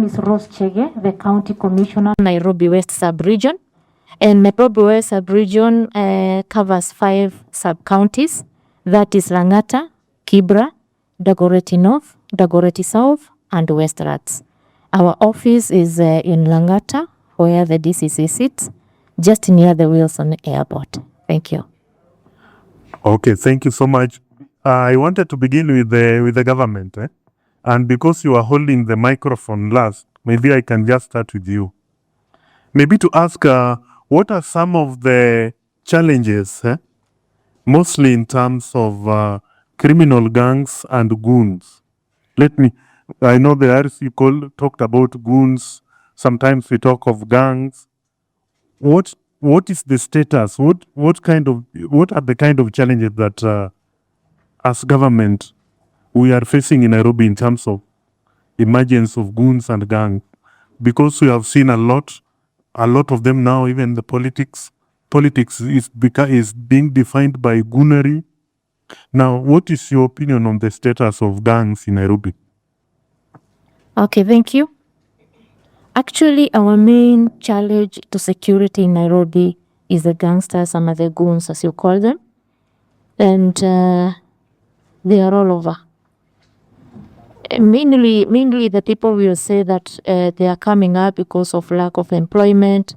is Rose Chege, the County Commissioner, Nairobi West Sub-Region. And Nairobi West Sub-Region covers 5 sub-counties. That is Lang'ata, Kibra, Dagoretti North, Dagoretti South, and Westlands. Our office is in Lang'ata, where the DCC sits, just near the Wilson Airport. Thank you. Okay, thank you so much. I wanted to begin with the government. And because you are holding the microphone last, maybe I can just start with you. Maybe to ask, what are some of the challenges, mostly in terms of criminal gangs and goons? I know the RC talked about goons. Sometimes we talk of gangs. What is the status? What are the kind of challenges that as government we are facing in Nairobi in terms of emergence of goons and gangs? Because we have seen a lot of them now. Even the politics is being defined by goonery. Now, what is your opinion on the status of gangs in Nairobi? Okay, thank you. Actually, our main challenge to security in Nairobi is the gangsters and the goons, as you call them. And they are all over. Mainly the people will say that they are coming up because of lack of employment,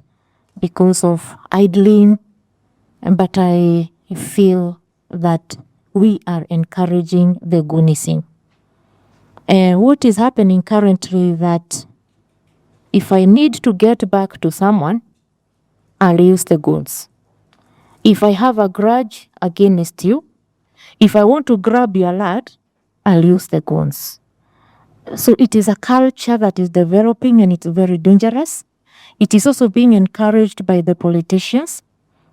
because of idling. But I feel that we are encouraging the goonism. What is happening currently that if I need to get back to someone, I'll use the goons. If I have a grudge against you, if I want to grab your lad, I'll use the goons. So it is a culture that is developing, and it's very dangerous. It is also being encouraged by the politicians,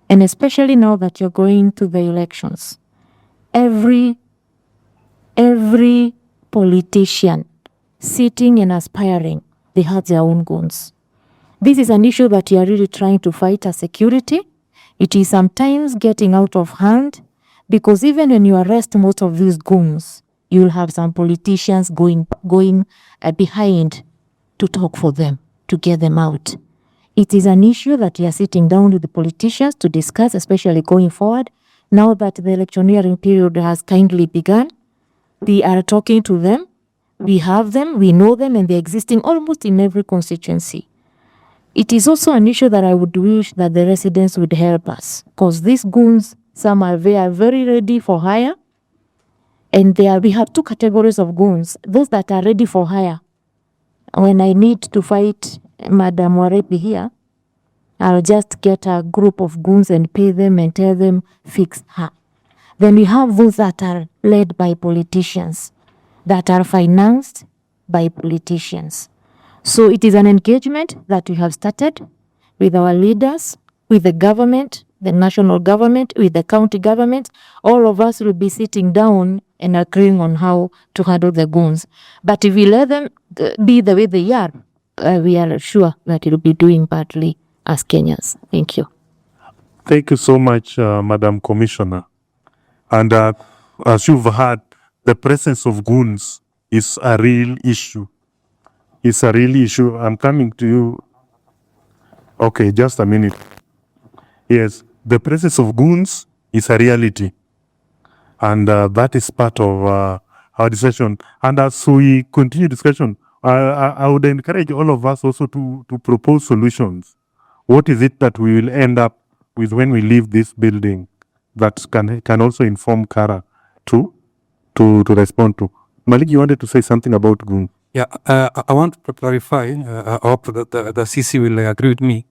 and especially now that you're going to the elections. Every politician sitting and aspiring, they have their own goons. This is an issue that you are really trying to fight as security. It is sometimes getting out of hand, because even when you arrest most of these goons, you'll have some politicians going behind to talk for them, to get them out. It is an issue that you are sitting down with the politicians to discuss, especially going forward. Now that the electioneering period has kindly begun, we are talking to them. We have them, we know them, and they're existing almost in every constituency. It is also an issue that I would wish that the residents would help us, because these goons, some are very ready for hire. And we have 2 categories of goons. Those that are ready for hire. When I need to fight Madam Warepi here, I'll just get a group of goons and pay them and tell them, fix her. Then we have those that are led by politicians, that are financed by politicians. So it is an engagement that we have started with our leaders, with the government, the national government, with the county government. All of us will be sitting down and agreeing on how to handle the goons. But if we let them be the way they are, we are sure that it will be doing badly as Kenyans. Thank you. Thank you so much, Madam Commissioner. And as you've heard, the presence of goons is a real issue. It's a real issue. I'm coming to you. Okay, just a minute. Yes, the presence of goons is a reality. And that is part of our discussion. And as we continue discussion, I would encourage all of us also to propose solutions. What is it that we will end up with when we leave this building that can also inform Kara to respond to? Malik, you wanted to say something about goons? Yeah, I want to clarify. I hope that the CC will agree with me.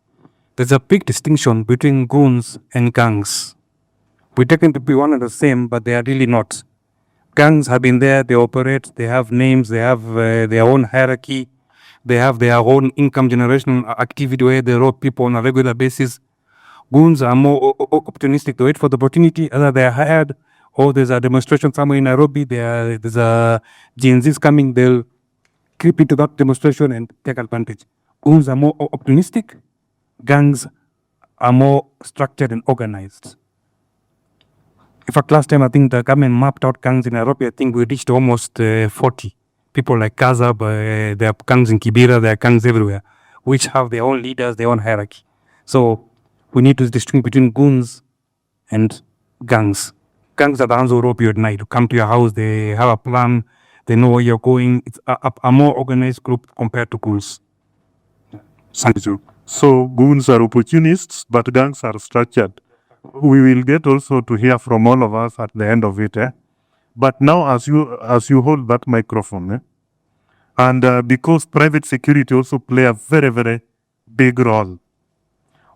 There's a big distinction between goons and gangs. We take them to be one and the same, but they are really not. Gangs have been there, they operate, they have names, they have their own hierarchy, they have their own income generation activity where they rob people on a regular basis. Goons are more opportunistic. They wait for the opportunity, either they are hired or there's a demonstration somewhere in Nairobi, there's a Gen Z's coming, they'll creep into that demonstration and take advantage. Goons are more opportunistic, gangs are more structured and organized. In fact, last time I think the government mapped out gangs in Nairobi. I think we reached almost 40 people like Gaza, but there are gangs in Kibera, there are gangs everywhere, which have their own leaders, their own hierarchy. So we need to distinguish between goons and gangs. Gangs are the ones who rob you at night, who come to your house, they have a plan, they know where you're going. It's a more organized group compared to goons. Thank you. So goons are opportunists, but gangs are structured. We will get also to hear from all of us at the end of it. But now, as you hold that microphone, and because private security also play a very, very big role,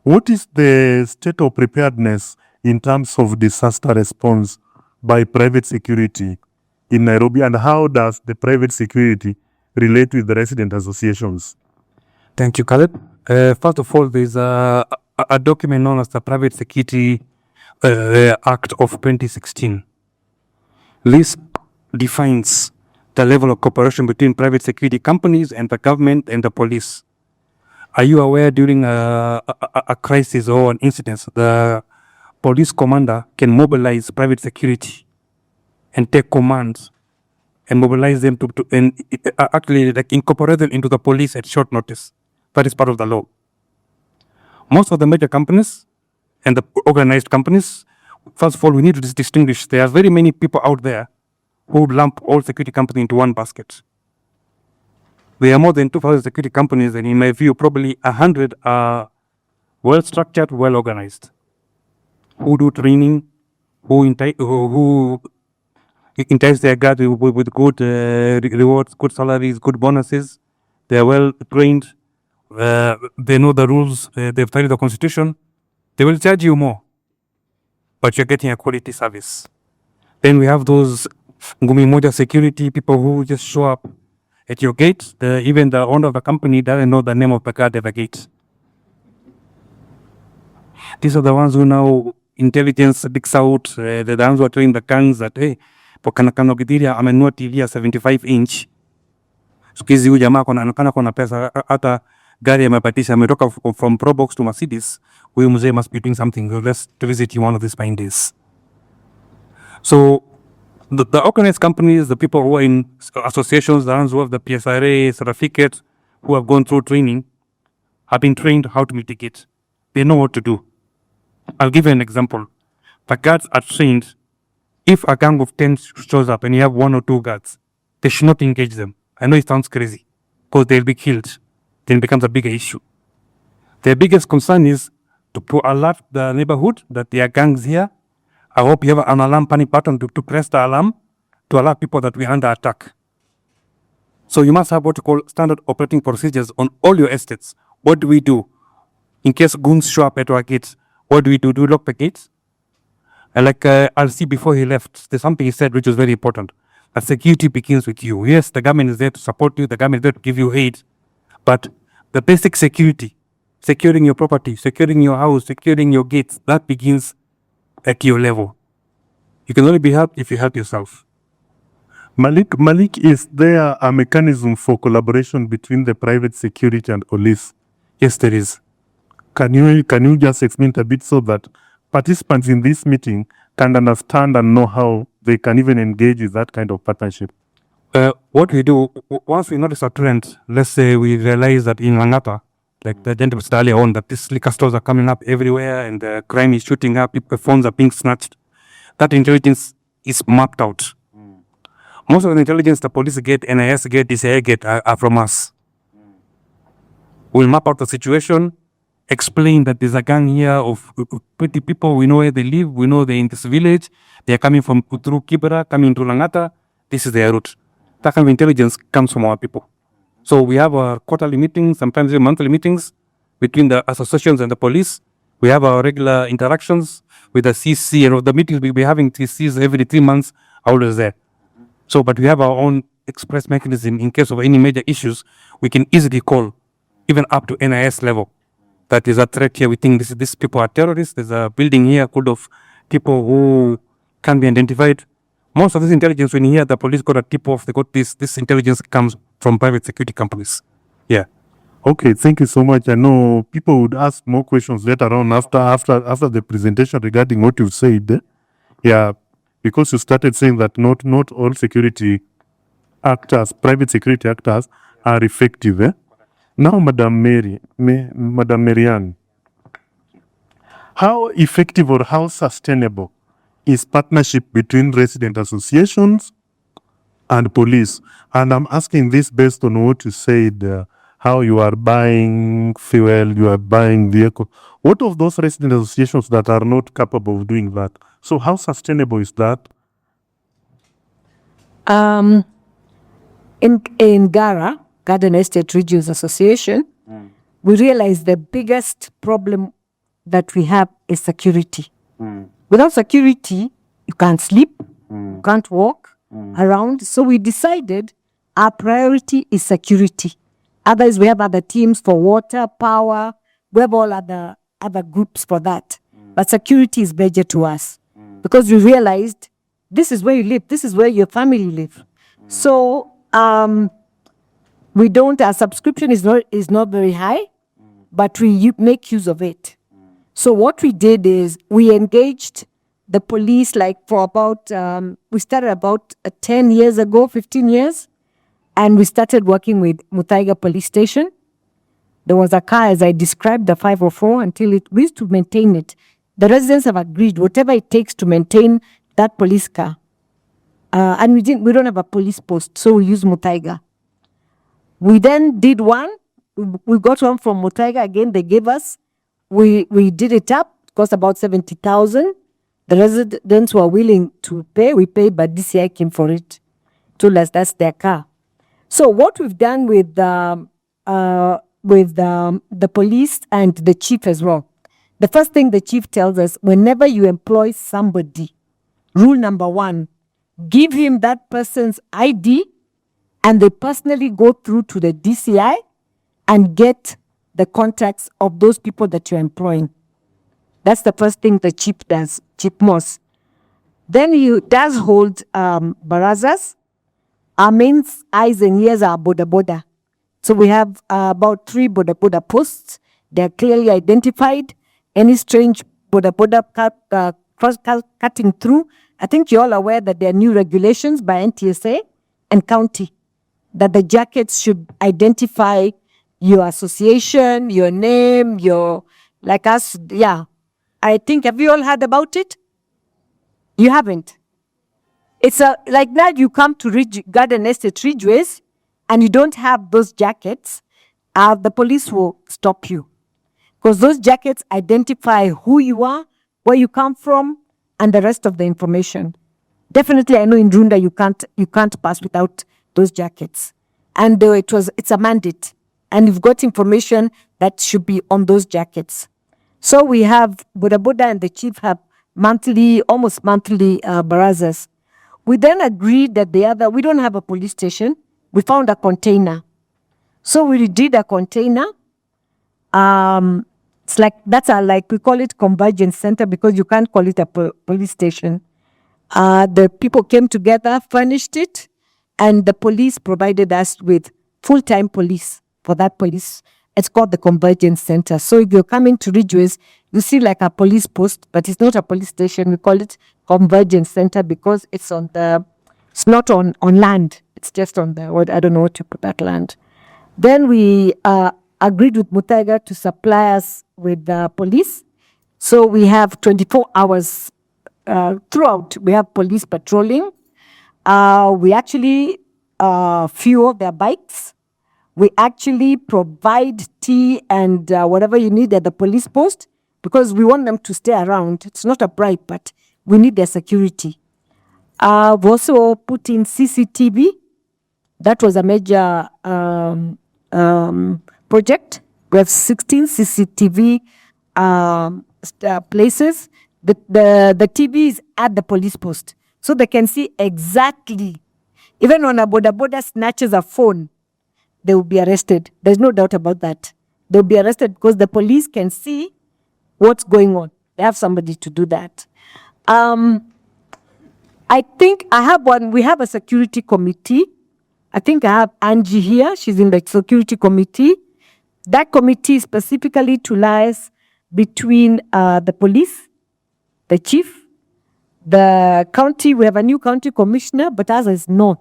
what is the state of preparedness in terms of disaster response by private security in Nairobi, and how does the private security relate with the resident associations? Thank you, Khaled. First of all, there's a document known as the Private Security Act of 2016. This defines the level of cooperation between private security companies and the government and the police. Are you aware during a crisis or an incident, the police commander can mobilize private security and take commands and mobilize them to actually like incorporate them into the police at short notice? That is part of the law. Most of the major companies and the organized companies, first of all, we need to distinguish. There are very many people out there who lump all security companies into one basket. There are more than 2,000 security companies, and in my view, probably 100 are well structured, well organized, who do training, who entice their guard with good rewards, good salaries, good bonuses. They are well trained. They know the rules. They've studied the constitution. They will charge you more, but you're getting a quality service. Then we have those Ngumi Moja security people who just show up at your gate. Even the owner of the company doesn't know the name of the guard at the gate. These are the ones who now intelligence digs out. The ones who are telling the gangs that, hey, Pokanakano Gidiria amenunua TV ya 75-inch. Siku hizi huyu jamaa anaonekana kuna pesa, hata gari amepatisha, ametoka from Probox to Mercedes. Huyu mzee must be doing something. Let's visit you one of these fine days. So the organized companies, the people who are in associations, the ones who have the PSRA certificate, who have gone through training, have been trained how to mitigate. They know what to do. I'll give you an example. The guards are trained. If a gang of 10 shows up and you have 1 or 2 guards, they should not engage them. I know it sounds crazy, because they'll be killed. Then it becomes a bigger issue. Their biggest concern is to alert the neighborhood that there are gangs here. I hope you have an alarm panic button to press the alarm to alert people that we're under attack. So you must have what you call standard operating procedures on all your estates. What do we do in case goons show up at our gates? What do we do? Do we lock the gates? And like I'll see before he left, there's something he said which was very important. That security begins with you. Yes, the government is there to support you. The government is there to give you aid. But the basic security, securing your property, securing your house, securing your gates, that begins at your level. You can only be helped if you help yourself. Malik, is there a mechanism for collaboration between the private security and police? Yes, there is. Can you just explain a bit so that participants in this meeting can understand and know how they can even engage with that kind of partnership? What we do, once we notice a trend, let's say we realize that in Langata, like the gentleman said earlier on, that these liquor stores are coming up everywhere and the crime is shooting up, people's phones are being snatched. That intelligence is mapped out. Most of the intelligence the police get, NIS get, DCI get are from us. We'll map out the situation, explain that there's a gang here of 20 people, we know where they live, we know they're in this village, they're coming from through Kibera, coming to Langata, this is their route. That kind of intelligence comes from our people. So we have our quarterly meetings, sometimes even monthly meetings between the associations and the police. We have our regular interactions with the CC, and the meetings we'll be having CCs every 3 months, always there. So, but we have our own express mechanism in case of any major issues, we can easily call, even up to NIS level. That is a threat here. We think these people are terrorists. There's a building here full of people who can be identified. Most of this intelligence, when you hear the police got a tip off, they got this intelligence comes from private security companies. Yeah. Okay, thank you so much. I know people would ask more questions later on after the presentation regarding what you said. Yeah, because you started saying that not all security actors, private security actors, are effective. Now, Madam Marianne, how effective or how sustainable is partnership between resident associations and police? And I'm asking this based on what you said, how you are buying fuel, you are buying vehicle. What of those resident associations that are not capable of doing that? So how sustainable is that? In Garden Estate Regions Association, we realize the biggest problem that we have is security. Without security, you can't sleep, you can't walk around. So we decided our priority is security. Otherwise, we have other teams for water, power, we have all other groups for that. But security is major to us because we realized this is where you live, this is where your family live. So we don't, our subscription is not very high, but we make use of it. So what we did is we engaged the police like for about, we started about 10 years ago, 15 years, and we started working with Muthaiga Police Station. There was a car, as I described, the 504, we used to maintain it. The residents have agreed, whatever it takes to maintain that police car. And we don't have a police post, so we use Muthaiga. We then did one. We got one from Muthaiga again. They gave us. We did it up. It cost about 70,000. The residents were willing to pay. We paid, but DCI came for it. Told us that's their car. So what we've done with the police and the chief as well. The first thing the chief tells us: whenever you employ somebody, rule number 1, give him that person's ID, and they personally go through to the DCI and get the contacts of those people that you're employing. That's the first thing the chief does, Chief Moss. Then he does hold barazas. Our main eyes and ears are boda boda. So we have about 3 boda boda posts. They're clearly identified. Any strange boda boda cutting through. I think you're all aware that there are new regulations by NTSA and county that the jackets should identify your association, your name, your, like us, yeah. I think, have you all heard about it? You haven't? It's like that you come to Garden Estate Ridgeways and you don't have those jackets, the police will stop you. Because those jackets identify who you are, where you come from, and the rest of the information. Definitely, I know in Runda you can't pass without those jackets. And it's a mandate. And you've got information that should be on those jackets. So we have Boda Boda and the chief have almost monthly barazas. We then agreed that we don't have a police station. We found a container. So we did a container. It's like, we call it convergence center because you can't call it a police station. The people came together, furnished it, and the police provided us with full-time police for that police. It's called the Convergence Center. So if you're coming to Ridgeways, you see like a police post, but it's not a police station. We call it Convergence Center because it's not on land. It's just on I don't know what to put that land. Then we agreed with Muthaiga to supply us with police. So we have 24 hours throughout. We have police patrolling. We actually fuel their bikes. We actually provide tea and whatever you need at the police post because we want them to stay around. It's not a bribe, but we need their security. We've also put in CCTV. That was a major project. We have 16 CCTV places. The TV is at the police post. So they can see exactly. Even when a boda boda snatches a phone, they will be arrested. There's no doubt about that. They'll be arrested because the police can see what's going on. They have somebody to do that. I think we have a security committee. I think I have Angie here. She's in the security committee. That committee specifically to liaise between the police, the chief, the county. We have a new county commissioner, but ours is north.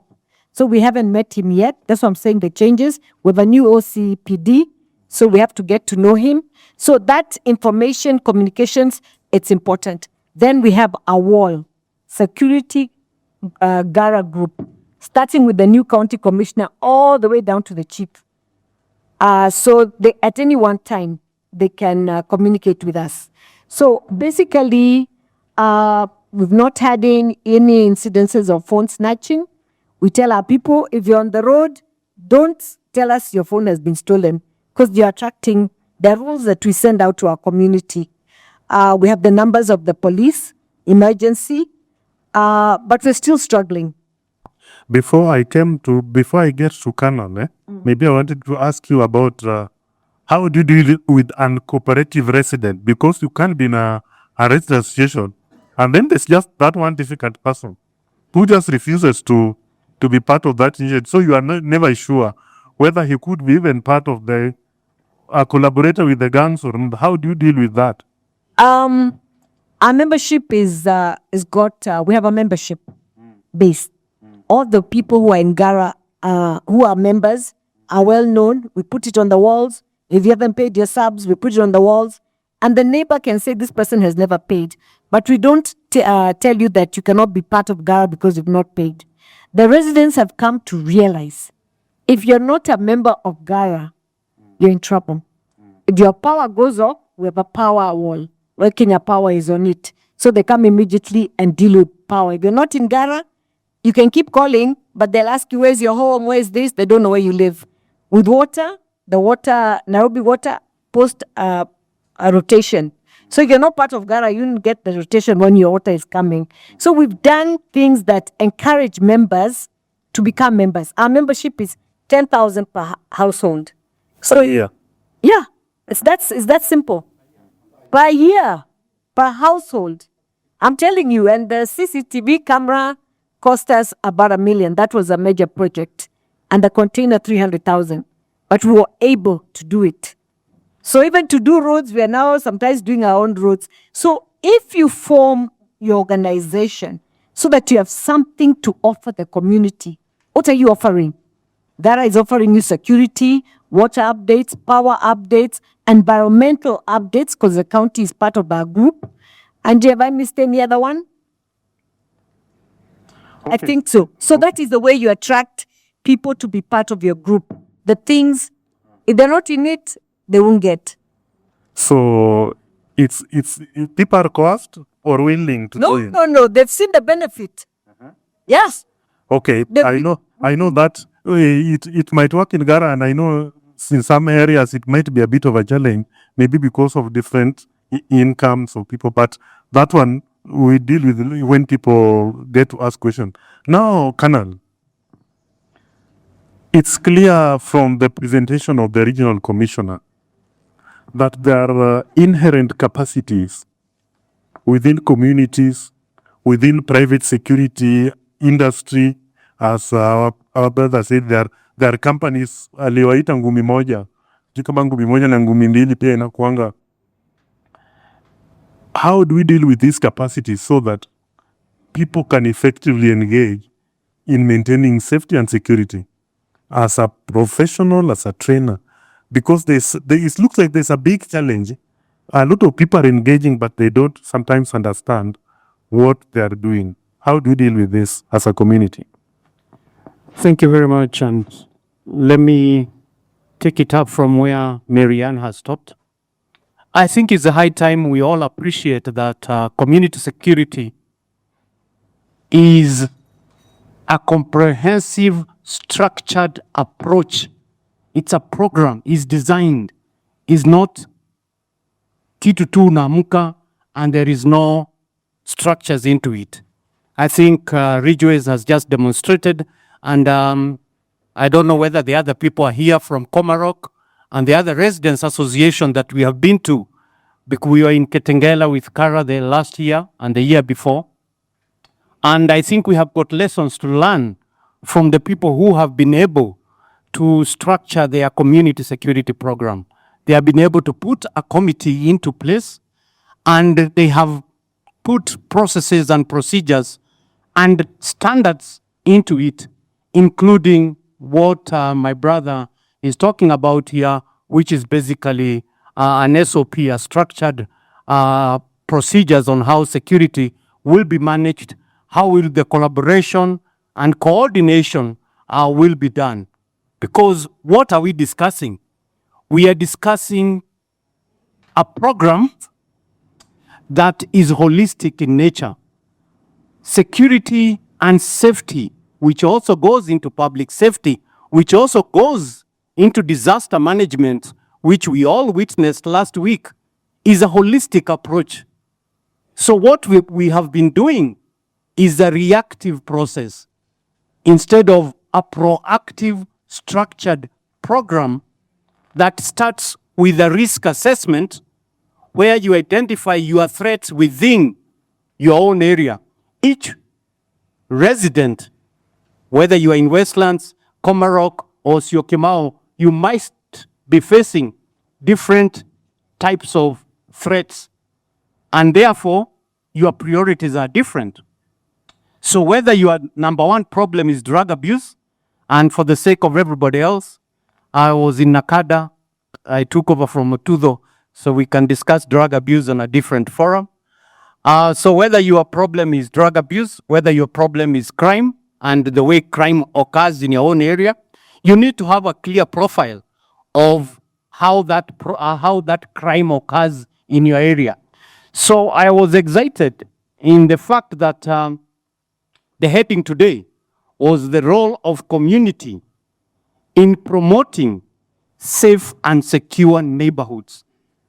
So we haven't met him yet. That's why I'm saying the changes. We have a new OCPD, so we have to get to know him. So that information, communications, it's important. Then we have a wall, security Gara group, starting with the new county commissioner all the way down to the chief. So they, at any one time, they can communicate with us. So basically, we've not had any incidences of phone snatching. We tell our people, if you're on the road, don't tell us your phone has been stolen, because you're attracting the rules that we send out to our community. We have the numbers of the police, emergency, but we're still struggling. Before I get to Canon, maybe I wanted to ask you about how do you deal with uncooperative resident? Because you can't be in a resident association, and then there's just that one difficult person who just refuses to be part of that initiative. So you are never sure whether he could be even part of the collaborator with the gangs, or how do you deal with that? Our membership is got, we have a membership base. All the people who are in Gara, who are members, are well known. We put it on the walls. If you haven't paid your subs, we put it on the walls. And the neighbor can say this person has never paid. But we don't tell you that you cannot be part of Gara because you've not paid. The residents have come to realize, if you're not a member of Gara, you're in trouble. If your power goes off, we have a power wall. Where Kenya Power is on it. So they come immediately and deal with power. If you're not in Gara, you can keep calling, but they'll ask you, where's your home, where's this? They don't know where you live. With water, the water, Nairobi water, post a rotation. So if you're not part of Gara, you don't get the rotation when your water is coming. So we've done things that encourage members to become members. Our membership is 10,000 per household. So yeah, it's that simple. Per year, per household. I'm telling you, and the CCTV camera cost us about $1 million. That was a major project. And the container, 300,000. But we were able to do it. So even to do roads, we are now sometimes doing our own roads. So if you form your organization so that you have something to offer the community, what are you offering? Gara is offering you security, water updates, power updates, environmental updates, because the county is part of our group. And have I missed any other one? I think so. So that is the way you attract people to be part of your group. The things, if they're not in it, they won't get. So it's people are coerced or willing to do it? No. They've seen the benefit. Yes. Okay, I know that it might work in Gara, and I know in some areas it might be a bit of a challenge, maybe because of different incomes of people. But that one we deal with when people get to ask questions. Now, Colonel, it's clear from the presentation of the regional commissioner that there are inherent capacities within communities, within private security industry. As our brother said, there are companies aliwaita ngumi moja, kama ngumi moja na ngumi mbili pia inakuanga. How do we deal with these capacities so that people can effectively engage in maintaining safety and security as a professional, as a trainer? Because it looks like there's a big challenge. A lot of people are engaging, but they don't sometimes understand what they are doing. How do you deal with this as a community? Thank you very much. And let me take it up from where Marianne has stopped. I think it's a high time we all appreciate that community security is a comprehensive, structured approach. It's a program, it's designed, it's not kitu tu naamuka and there is no structures into it. I think Ridgeways has just demonstrated, and I don't know whether the other people are here from Komarok and the other residents association that we have been to, because we were in Ketengela with Kara the last year and the year before. And I think we have got lessons to learn from the people who have been able to structure their community security program. They have been able to put a committee into place, and they have put processes and procedures and standards into it including what my brother is talking about here, which is basically an SOP, a structured procedures on how security will be managed, how will the collaboration and coordination will be done. Because what are we discussing? We are discussing a program that is holistic in nature. Security and safety, which also goes into public safety, which also goes into disaster management, which we all witnessed last week, is a holistic approach. So what we have been doing is a reactive process instead of a proactive, structured program that starts with a risk assessment where you identify your threats within your own area. Each resident, whether you are in Westlands, Komarok, or Syokimau, you might be facing different types of threats, and therefore your priorities are different. So whether your number one problem is drug abuse, and for the sake of everybody else, I was in Nakada, I took over from Otudo, so we can discuss drug abuse on a different forum. So whether your problem is drug abuse, whether your problem is crime, and the way crime occurs in your own area, you need to have a clear profile of how that crime occurs in your area. So I was excited in the fact that the heading today was the role of community in promoting safe and secure neighborhoods.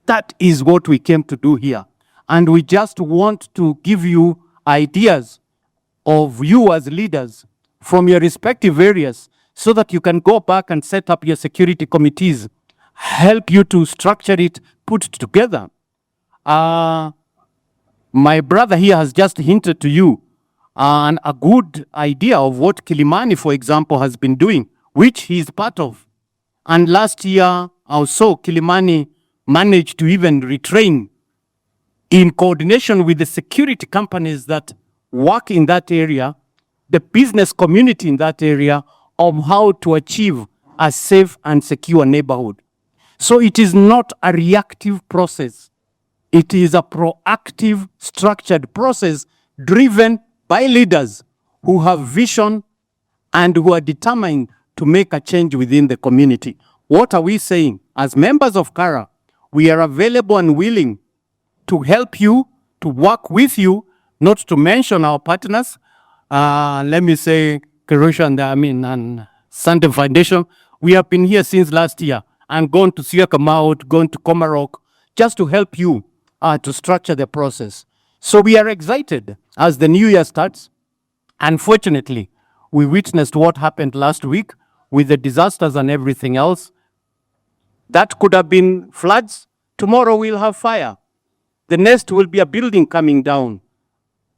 That is what we came to do here. And we just want to give you ideas of you as leaders from your respective areas so that you can go back and set up your security committees, help you to structure it, put it together. My brother here has just hinted to you a good idea of what Kilimani, for example, has been doing, which he is part of. And last year also, Kilimani managed to even retrain in coordination with the security companies that work in that area, the business community in that area, of how to achieve a safe and secure neighborhood. So it is not a reactive process. It is a proactive, structured process driven by leaders who have vision and who are determined to make a change within the community. What are we saying? As members of CARA, we are available and willing to help you, to work with you, not to mention our partners. Let me say, Kerosha and Santa Foundation. We have been here since last year and gone to Syokimau, gone to Komarok, just to help you to structure the process. So we are excited as the new year starts. Unfortunately, we witnessed what happened last week with the disasters and everything else. That could have been floods. Tomorrow we'll have fire. The next will be a building coming down.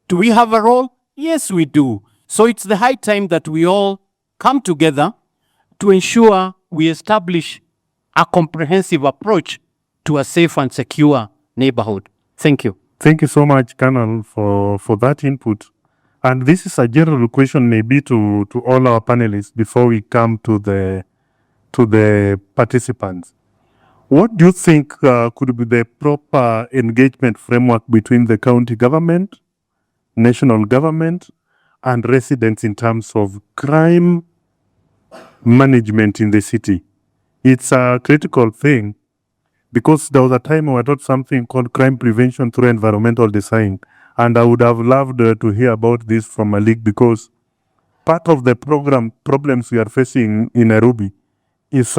Do we have a role? Yes, we do. So it's the high time that we all come together to ensure we establish a comprehensive approach to a safe and secure neighborhood. Thank you. Thank you so much, Colonel, for that input. And this is a general question maybe to all our panelists before we come to the participants. What do you think could be the proper engagement framework between the county government, national government, and residents in terms of crime management in the city? It's a critical thing because there was a time we taught something called crime prevention through environmental design. And I would have loved to hear about this from Malik because part of the problems we are facing in Nairobi is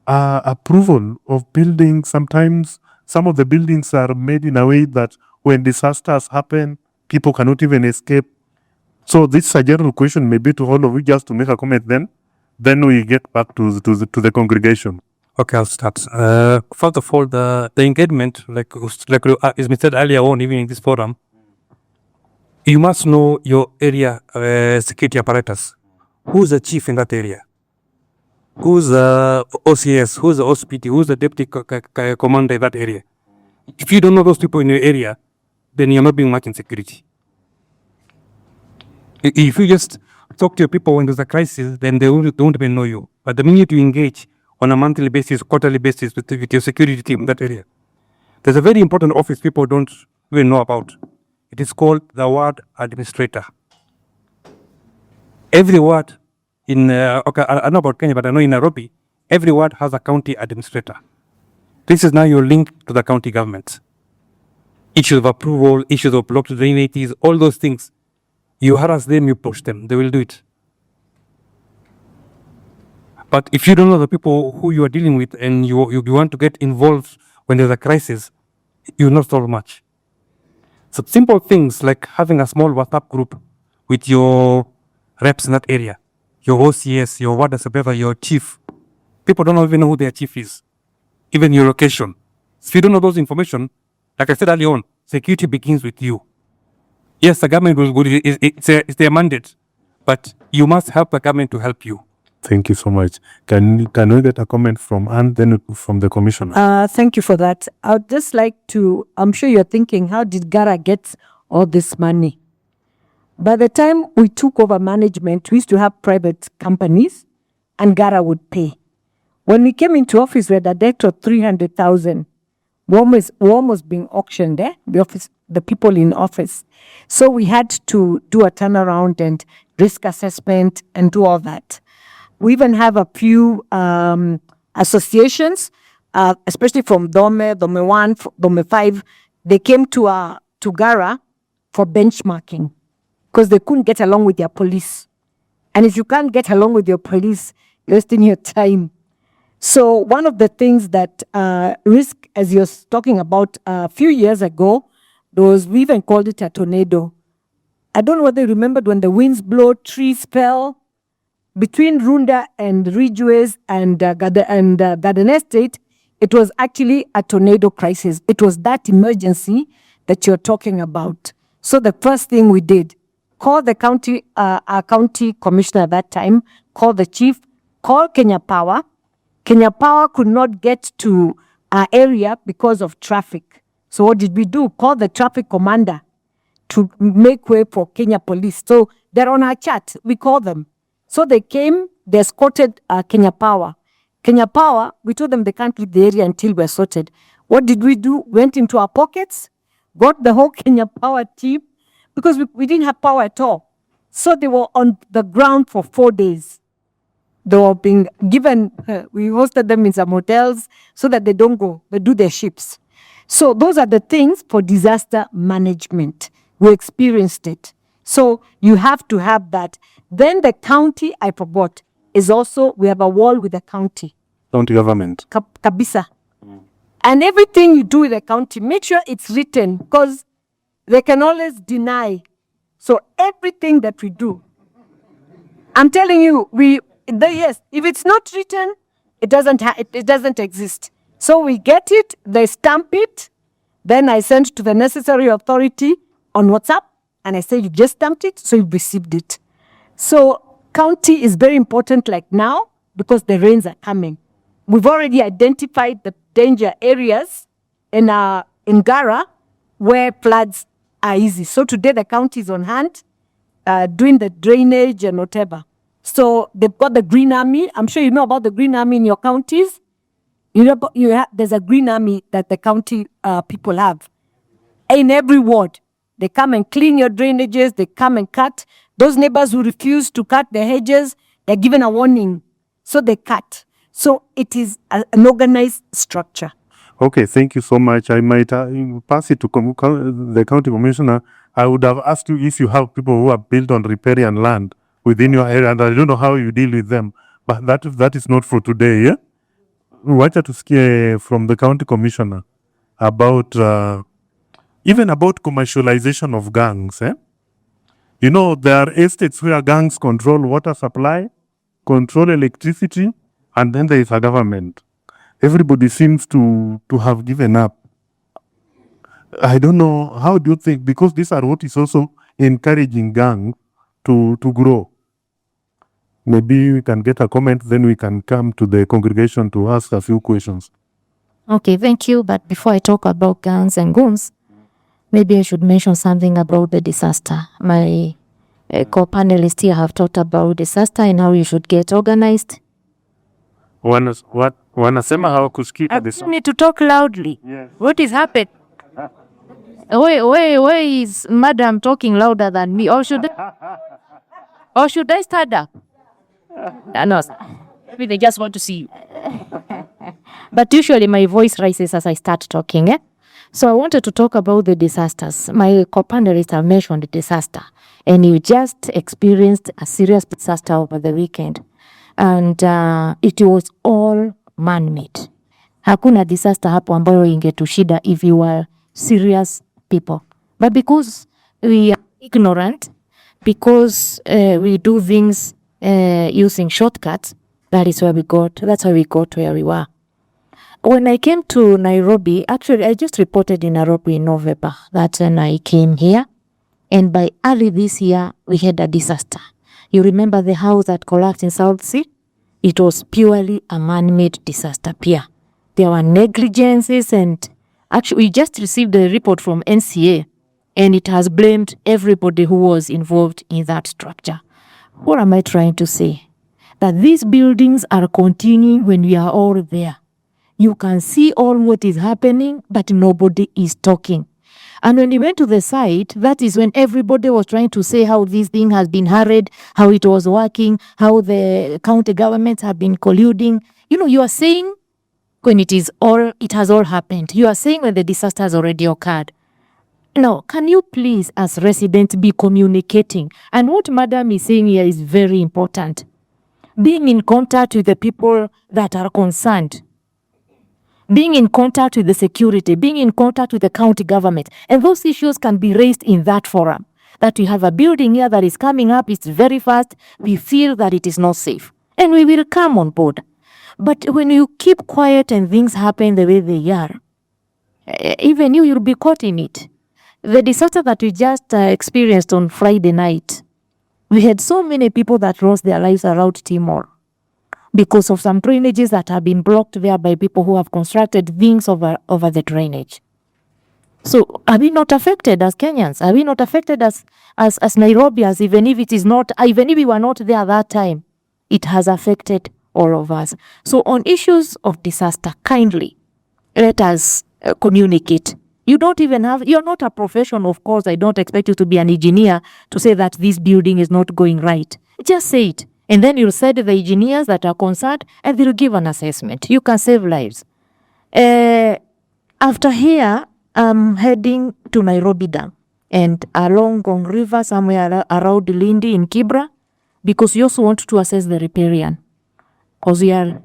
approval of buildings. Sometimes some of the buildings are made in a way that when disasters happen, people cannot even escape. So this is a general question maybe to all of you, just to make a comment then we get back to the congregation. Okay, I'll start. First of all, the engagement, like is said earlier on, even in this forum, you must know your area security apparatus. Who's the chief in that area? Who's the OCS? Who's the OSPT? Who's the deputy commander in that area? If you don't know those people in your area, then you're not being much in security. If you just talk to your people when there's a crisis, then they don't even know you. But the minute you engage on a monthly basis, quarterly basis with your security team in that area, there's a very important office people don't even know about. It is called the ward administrator. Every ward in, okay, I know about Kenya, but I know in Nairobi, every ward has a county administrator. This is now your link to the county government. Issues of approval, issues of blocked drainages, all those things. You harass them, you push them, they will do it. But if you don't know the people who you are dealing with and you want to get involved when there's a crisis, you will not solve much. So simple things like having a small WhatsApp group with your reps in that area, your OCS, your ward supervisor, your chief. People don't even know who their chief is, even your location. So if you don't know those information, like I said earlier on, security begins with you. Yes, the government will good. It's their mandate, but you must help the government to help you. Thank you so much. Can we get a comment from Anne, then from the commissioner? Thank you for that. I would just like to, I'm sure you're thinking, how did Gara get all this money? By the time we took over management, we used to have private companies and Gara would pay. When we came into office, we had a debt of 300,000. We're almost being auctioned, the people in office. So we had to do a turnaround and risk assessment and do all that. We even have a few associations, especially from Dome 1, Dome 5. They came to Gara for benchmarking because they couldn't get along with their police. And if you can't get along with your police, you're wasting your time. So one of the things that risk, as you're talking about a few years ago, we even called it a tornado. I don't know whether you remembered when the winds blow, trees fell. Between Runda and Ridgeways and Garden Estate, it was actually a tornado crisis. It was that emergency that you're talking about. So the first thing we did, call the county, our county commissioner at that time, call the chief, call Kenya Power. Kenya Power could not get to our area because of traffic. So what did we do? Call the traffic commander to make way for Kenya Police. So they're on our chat. We call them. So they came, they escorted Kenya Power. Kenya Power, we told them they can't leave the area until we're sorted. What did we do? Went into our pockets, got the whole Kenya Power team, because we didn't have power at all. So they were on the ground for 4 days. They were being given, we hosted them in some hotels so that they don't go, they do their shifts. So those are the things for disaster management. We experienced it. So you have to have that. Then the county, I forgot, is also, we have a wall with the county. County government. Kabisa. And everything you do with the county, make sure it's written because they can always deny. So everything that we do, I'm telling you, yes, if it's not written, it doesn't exist. So we get it, they stamp it, then I send to the necessary authority on WhatsApp, and I say, you just stamped it, so you've received it. So county is very important like now because the rains are coming. We've already identified the danger areas in Gara where floods are easy. So today the county is on hand doing the drainage and whatever. So they've got the Green Army. I'm sure you know about the Green Army in your counties. There's a Green Army that the county people have. In every ward, they come and clean your drainages. They come and cut. Those neighbors who refuse to cut their hedges, they're given a warning. So they cut. So it is an organized structure. Okay, thank you so much. I might pass it to the county commissioner. I would have asked you if you have people who are built on riparian land within your area, and I don't know how you deal with them. But that is not for today, yeah? We wanted to hear from the county commissioner about even about commercialization of gangs. You know, there are estates where gangs control water supply, control electricity, and then there is a government. Everybody seems to have given up. I don't know, how do you think? Because these are what is also encouraging gangs to grow. Maybe we can get a comment, then we can come to the congregation to ask a few questions. Okay, thank you. But before I talk about gangs and goons, maybe I should mention something about the disaster. My co-panelists here have talked about disaster and how you should get organized. Wanasema hawakusikika I this. need to talk loudly. Yes. What is happening? Where is Madam talking louder than me? Or should I stand up? No, maybe they just want to see you. But usually my voice rises as I start talking. So I wanted to talk about the disasters. My co-panelists have mentioned the disaster. And you just experienced a serious disaster over the weekend. And it was all man-made. Hakuna disaster hapo ambayo ingetushida if you were serious people. But because we are ignorant, because we do things using shortcuts, that's how we got where we were. When I came to Nairobi, actually I just reported in Nairobi in November. That's when I came here. And by early this year, we had a disaster. You remember the house that collapsed in South Sea? It was purely a man-made disaster. There were negligences, and actually we just received a report from NCA, and it has blamed everybody who was involved in that structure. What am I trying to say? That these buildings are continuing when we are all there. You can see all what is happening, but nobody is talking. And when we went to the site, that is when everybody was trying to say how this thing has been hurried, how it was working, how the county governments have been colluding. You know, you are saying when it has all happened. You are saying when the disaster has already occurred. Now, can you please, as residents, be communicating? And what Madam is saying here is very important. Being in contact with the people that are concerned. Being in contact with the security, being in contact with the county government. And those issues can be raised in that forum. That we have a building here that is coming up, it's very fast, we feel that it is not safe. And we will come on board. But when you keep quiet and things happen the way they are, even you'll be caught in it. The disaster that we just experienced on Friday night, we had so many people that lost their lives around Timor because of some drainages that have been blocked there by people who have constructed things over the drainage. So are we not affected as Kenyans? Are we not affected as Nairobians, even if we were not there at that time? It has affected all of us. So on issues of disaster, kindly, let us communicate. You're not a professional, of course. I don't expect you to be an engineer to say that this building is not going right. Just say it. And then you'll send the engineers that are concerned and they'll give an assessment. You can save lives. After here, I'm heading to Nairobi Dam and along Gong River, somewhere around Lindi in Kibra, because we also want to assess the riparian. Because we are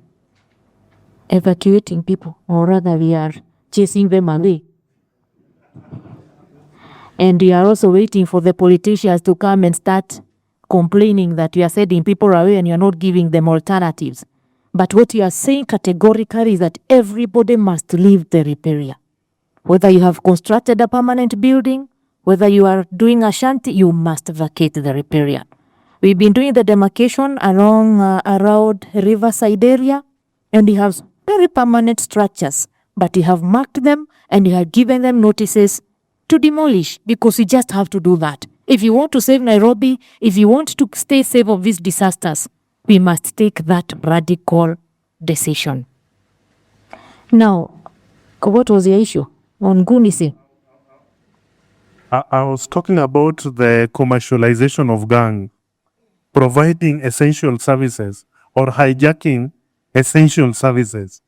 evacuating people, or rather we are chasing them away. And we are also waiting for the politicians to come and start complaining that you are sending people away and you are not giving them alternatives. But what you are saying categorically is that everybody must leave the riparian. Whether you have constructed a permanent building, whether you are doing a shanty, you must vacate the riparian. We've been doing the demarcation along around riverside area, and we have very permanent structures, but you have marked them and you have given them notices to demolish, because you just have to do that. If you want to save Nairobi, if you want to stay safe of these disasters, we must take that radical decision. Now, what was the issue on Gunisi? I was talking about the commercialization of gang, providing essential services or hijacking essential services,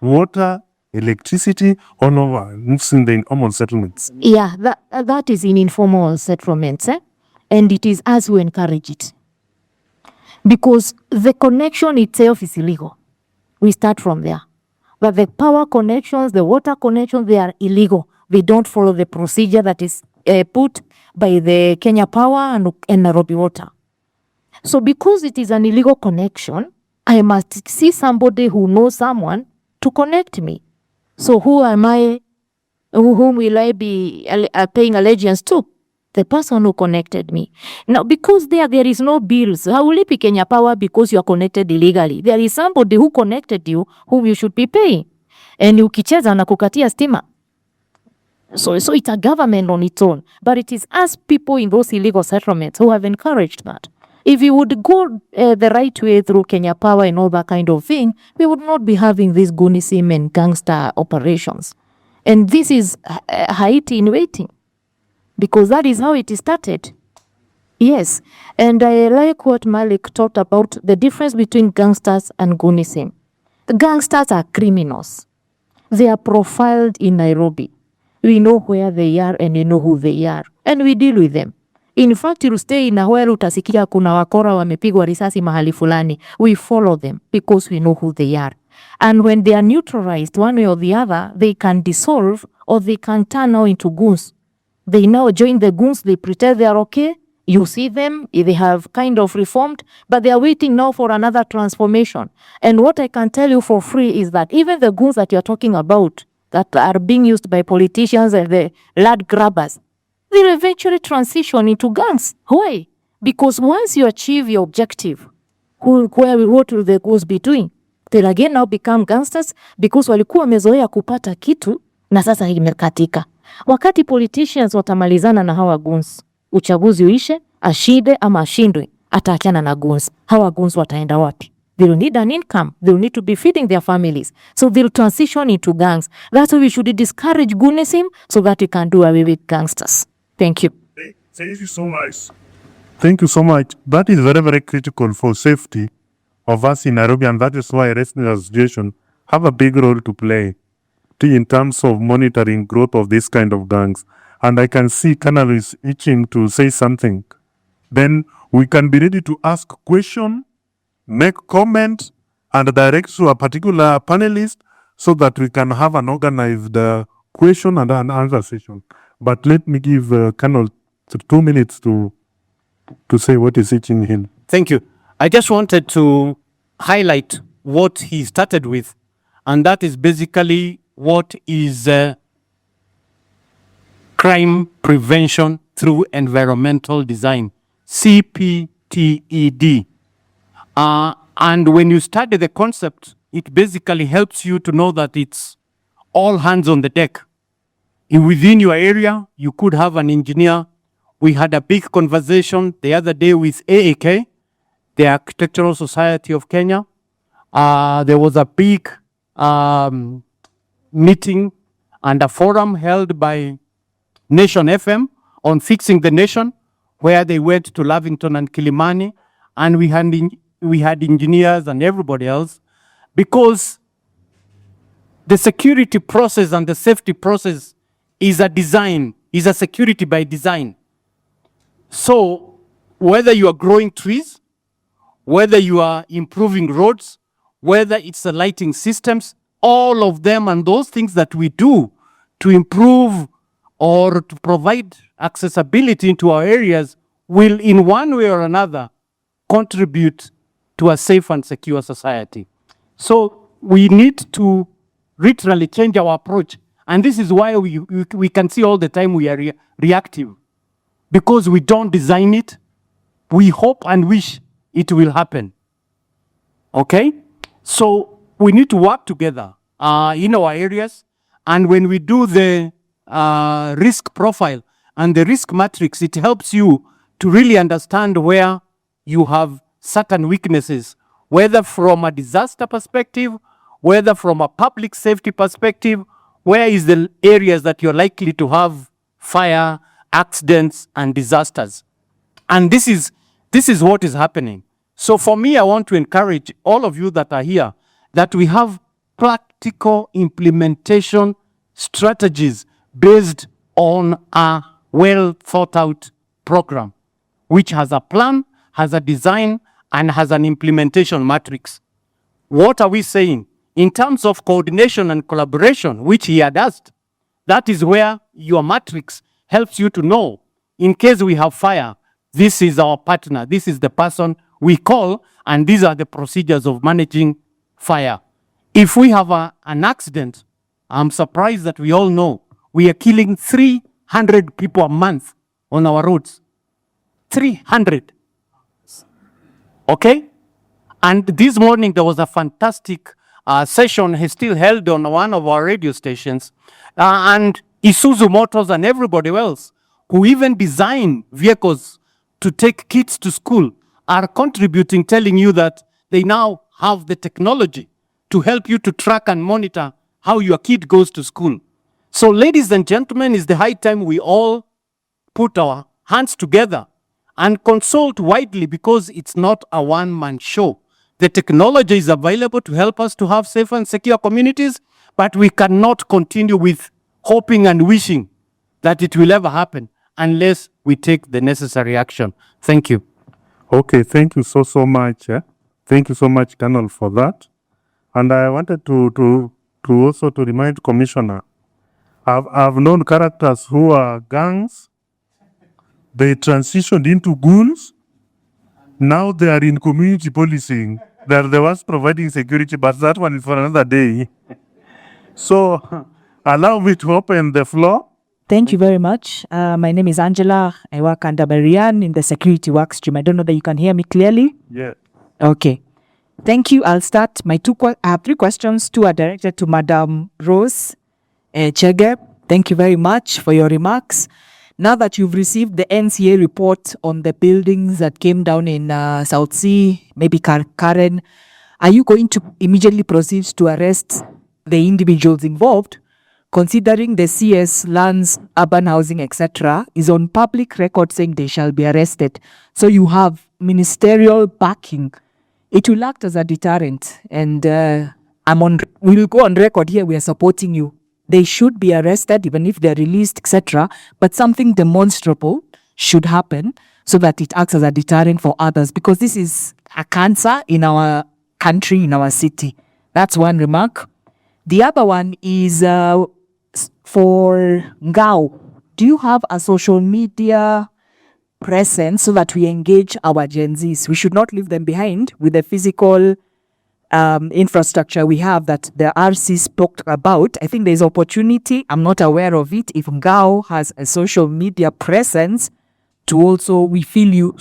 water, electricity, all over in the informal settlements. Yeah, that is in informal settlements, and it is us who encourage it. Because the connection itself is illegal. We start from there. But the power connections, the water connections, they are illegal. They don't follow the procedure that is put by the Kenya Power and Nairobi Water. So because it is an illegal connection, I must see somebody who knows someone to connect me. So who am I? Whom will I be paying allegiance to? The person who connected me. Now, because there is no bills, how will it be Kenya Power because you are connected illegally? There is somebody who connected you whom you should be paying. And ukicheza na kukatia stima. So it's a government on its own, but it is us people in those illegal settlements who have encouraged that. If you would go the right way through Kenya Power and all that kind of thing, we would not be having these goonism and gangster operations. And this is Haiti in waiting, because that is how it started. Yes, and I like what Malik talked about, the difference between gangsters and goonism. The gangsters are criminals. They are profiled in Nairobi. We know where they are and we know who they are. And we deal with them. In fact, you stay in Ahwel utasikia kuna wakora wamepigwa risasi mahali fulani. We follow them because we know who they are. And when they are neutralized one way or the other, they can dissolve or they can turn now into goons. They now join the goons, they pretend they are okay. You see them, they have kind of reformed, but they are waiting now for another transformation. And what I can tell you for free is that even the goons that you're talking about, that are being used by politicians and the lad grabbers, they'll eventually transition into gangs. Why? Because once you achieve your objective, what will the goons be doing? They'll again now become gangsters because walikuwa wamezoea kupata kitu na sasa imekatika. Wakati politicians watamalizana na hawa goons, uchaguzi uishe, ashinde ama ashindwe, ataachana na goons. Hawa goons wataenda wapi? They'll need an income. They'll need to be feeding their families. So they'll transition into gangs. That's why we should discourage goonism so that we can do away with gangsters. Thank you. Thank you so much. Thank you so much. That is very, very critical for safety of us in Nairobi, and that is why Resident Association have a big role to play in terms of monitoring growth of this kind of gangs. And I can see Colonel is itching to say something. Then we can be ready to ask question, make comment, and direct to a particular panelist so that we can have an organized question and an answer session. But let me give Colonel 2 minutes to say what is itching him. Thank you. I just wanted to highlight what he started with, and that is basically what is crime prevention through environmental design, CPTED. And when you study the concept, it basically helps you to know that it's all hands on the deck. Within your area, you could have an engineer. We had a big conversation the other day with AAK, the Architectural Society of Kenya. There was a big meeting and a forum held by Nation FM on fixing the nation, where they went to Lavington and Kilimani, and we had engineers and everybody else, because the security process and the safety process is a security by design. So whether you are growing trees, whether you are improving roads, whether it's the lighting systems, all of them and those things that we do to improve or to provide accessibility into our areas will in one way or another contribute to a safe and secure society. So we need to literally change our approach. And this is why we can see all the time we are reactive. Because we don't design it, we hope and wish it will happen. Okay? So we need to work together in our areas. And when we do the risk profile and the risk matrix, it helps you to really understand where you have certain weaknesses, whether from a disaster perspective, whether from a public safety perspective, where is the areas that you're likely to have fire, accidents, and disasters. And this is what is happening. So for me, I want to encourage all of you that are here that we have practical implementation strategies based on a well thought out program, which has a plan, has a design, and has an implementation matrix. What are we saying? In terms of coordination and collaboration, which he had asked, that is where your matrix helps you to know, in case we have fire, this is our partner, this is the person we call, and these are the procedures of managing fire. If we have an accident, I'm surprised that we all know we are killing 300 people a month on our roads. 300. Okay? And this morning there was a fantastic session he still held on one of our radio stations. And Isuzu Motors and everybody else who even design vehicles to take kids to school are contributing, telling you that they now have the technology to help you to track and monitor how your kid goes to school. So, ladies and gentlemen, it's the high time we all put our hands together and consult widely, because it's not a one-man show. The technology is available to help us to have safe and secure communities, but we cannot continue with hoping and wishing that it will ever happen unless we take the necessary action. Thank you. Okay, thank you so much. Thank you so much, Colonel, for that. And I wanted to also to remind Commissioner, I've known characters who are gangs. They transitioned into goons. Now they are in community policing. They're the ones providing security, but that one is for another day. So allow me to open the floor. Thank you very much. My name is Angela. I work under Marianne in the security work stream. I don't know that you can hear me clearly. Yeah. Okay. Thank you. I'll start. I have 3 questions. 2 are directed to Madam Rose Chege. Thank you very much for your remarks. Now that you've received the NCA report on the buildings that came down in South Sea, maybe Karen, are you going to immediately proceed to arrest the individuals involved, considering the CS, lands, urban housing, etc., is on public record saying they shall be arrested? So you have ministerial backing. It will act as a deterrent, and we will go on record here, we are supporting you. They should be arrested even if they're released, etc., but something demonstrable should happen so that it acts as a deterrent for others, because this is a cancer in our country, in our city. That's one remark. The other one is for Ngao. Do you have a social media presence so that we engage our Gen Zs? We should not leave them behind with the physical infrastructure we have that the RC spoke about. I think there's opportunity. I'm not aware of it. If Ngao has a social media presence to also, we feel you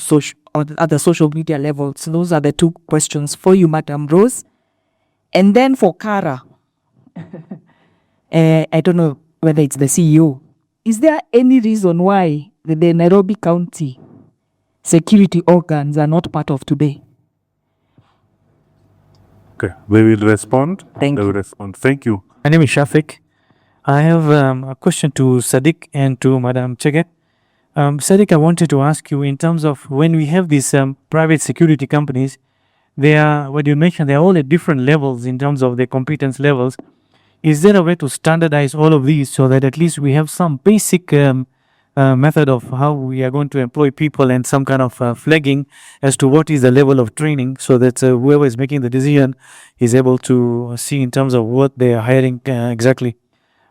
at the social media level. So those are the 2 questions for you, Madam Rose. And then for Kara, I don't know whether it's the CEO. Is there any reason why the Nairobi County security organs are not part of today? Okay, they will respond. Thank They you. will respond. Thank you. My name is Shafiq. I have a question to Sadiq and to Madam Chege. Sadiq, I wanted to ask you, in terms of when we have these private security companies, they are, what you mentioned, they are all at different levels in terms of their competence levels. Is there a way to standardize all of these so that at least we have some basic method of how we are going to employ people, and some kind of flagging as to what is the level of training, so that whoever is making the decision is able to see in terms of what they are hiring exactly?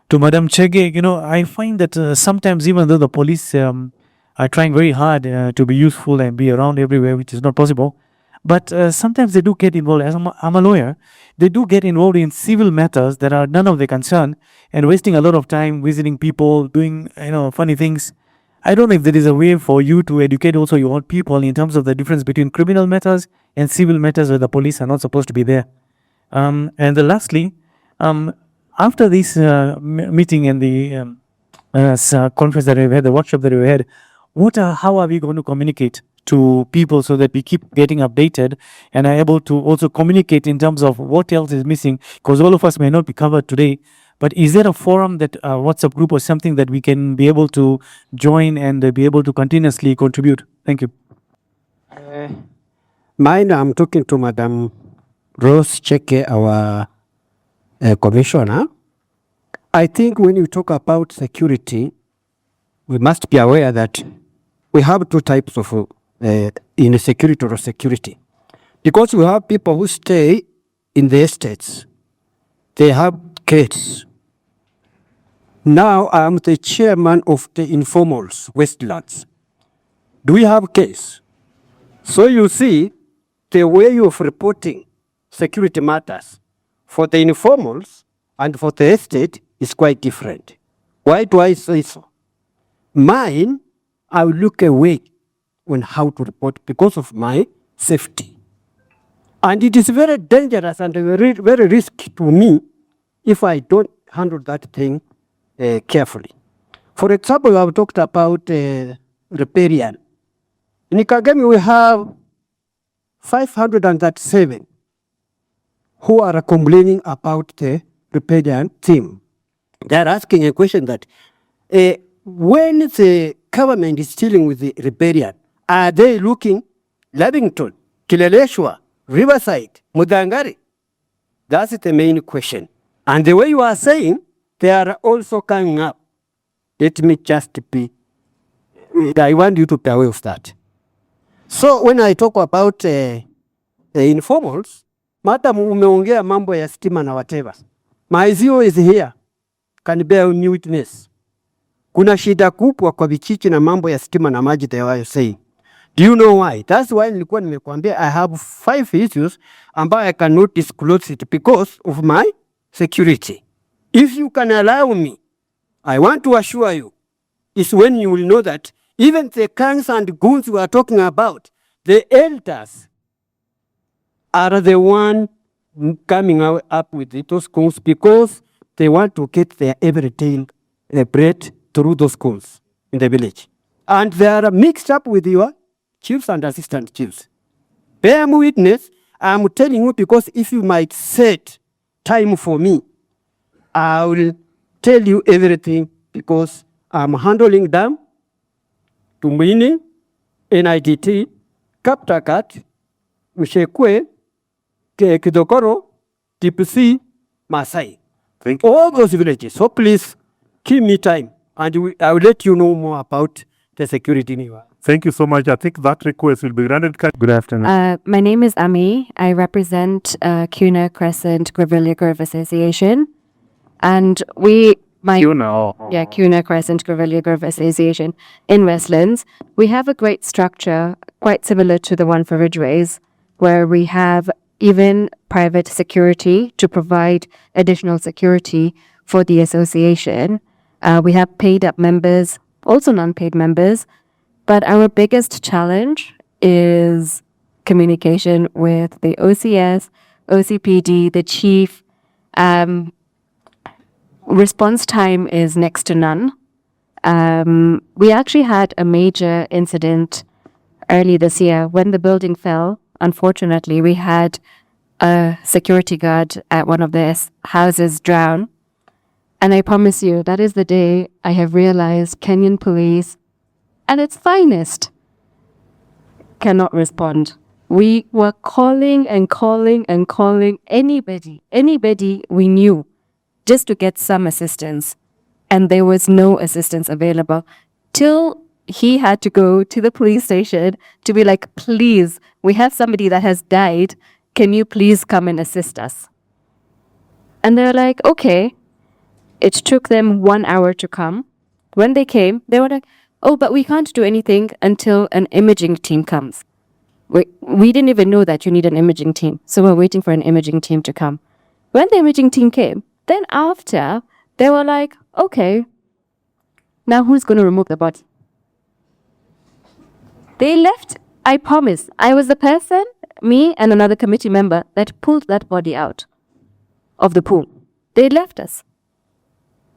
To Madam Chege, I find that sometimes, even though the police are trying very hard to be useful and be around everywhere, which is not possible, but sometimes they do get involved. As I'm a lawyer, they do get involved in civil matters that are none of their concern, and wasting a lot of time visiting people, doing funny things. I don't know if there is a way for you to educate also your own people in terms of the difference between criminal matters and civil matters where the police are not supposed to be there. And then lastly, after this meeting and the conference that we've had, the workshop that we had, how are we going to communicate to people so that we keep getting updated and are able to also communicate in terms of what else is missing? Because all of us may not be covered today, but is there a forum, that WhatsApp group or something that we can be able to join and be able to continuously contribute? Thank you. Mine, I'm talking to Madam Rose Cheke, our commissioner. I think when you talk about security, we must be aware that we have 2 types of insecurity or security. Because we have people who stay in the estates. They have kids. Now I am the chairman of the informals, Westlands. Do we have case? So you see, the way of reporting security matters for the informals and for the estate is quite different. Why do I say so? Mine, I will look away on how to report because of my safety. And it is very dangerous and very risky to me if I don't handle that thing carefully. For example, I've talked about riparian. In Kagame, we have 537 who are complaining about the riparian team. They are asking a question that when the government is dealing with the riparian, are they looking Lavington, Kileleshwa, Riverside, Mudangari? That's the main question. And the way you are saying, they are also coming up. Let me just be, I want you to be aware of that. So when I talk about the informals, madam umeongea mambo ya stima na whatever. My CEO is here, can bear me witness. Kuna shida kubwa kwa vichichi na mambo ya stima na maji they were saying. Do you know why? That's why nilikuwa nimekuambia I have 5 issues ambayo I cannot disclose it because of my security. If you can allow me, I want to assure you, is when you will know that even the gangs and goons we are talking about, the elders are the one coming up with those goons because they want to get their everyday bread through those goons in the village. And they are mixed up with your chiefs and assistant chiefs. Bear me witness, I'm telling you because if you might set time for me, I will tell you everything because I'm handling them, Tumini, NIDT, Kaptakat, Mshekwe, Kidokoro, TPC, Masai. Thank you. All those villages. So please give me time and I will let you know more about the security in your. Thank you so much. I think that request will be granted. Good afternoon. My name is Ami. I represent Kuna Crescent Greville Grove Association. And Kuna Crescent Greville Grove Association in Westlands. We have a great structure, quite similar to the one for Ridgeways, where we have even private security to provide additional security for the association. We have paid up members, also non-paid members, but our biggest challenge is communication with the OCS, OCPD, the chief. Response time is next to none. We actually had a major incident early this year when the building fell. Unfortunately, we had a security guard at one of the houses drown. And I promise you, that is the day I have realized Kenyan police, at its finest, cannot respond. We were calling and calling and calling anybody we knew just to get some assistance. And there was no assistance available till he had to go to the police station to be like, please, we have somebody that has died. Can you please come and assist us? And they're like, okay. It took them 1 hour to come. When they came, they were like, oh, but we can't do anything until an imaging team comes. We didn't even know that you need an imaging team. So we're waiting for an imaging team to come. When the imaging team came, then after, they were like, okay, now who's going to remove the body? They left, I promise. I was the person, me and another committee member, that pulled that body out of the pool. They left us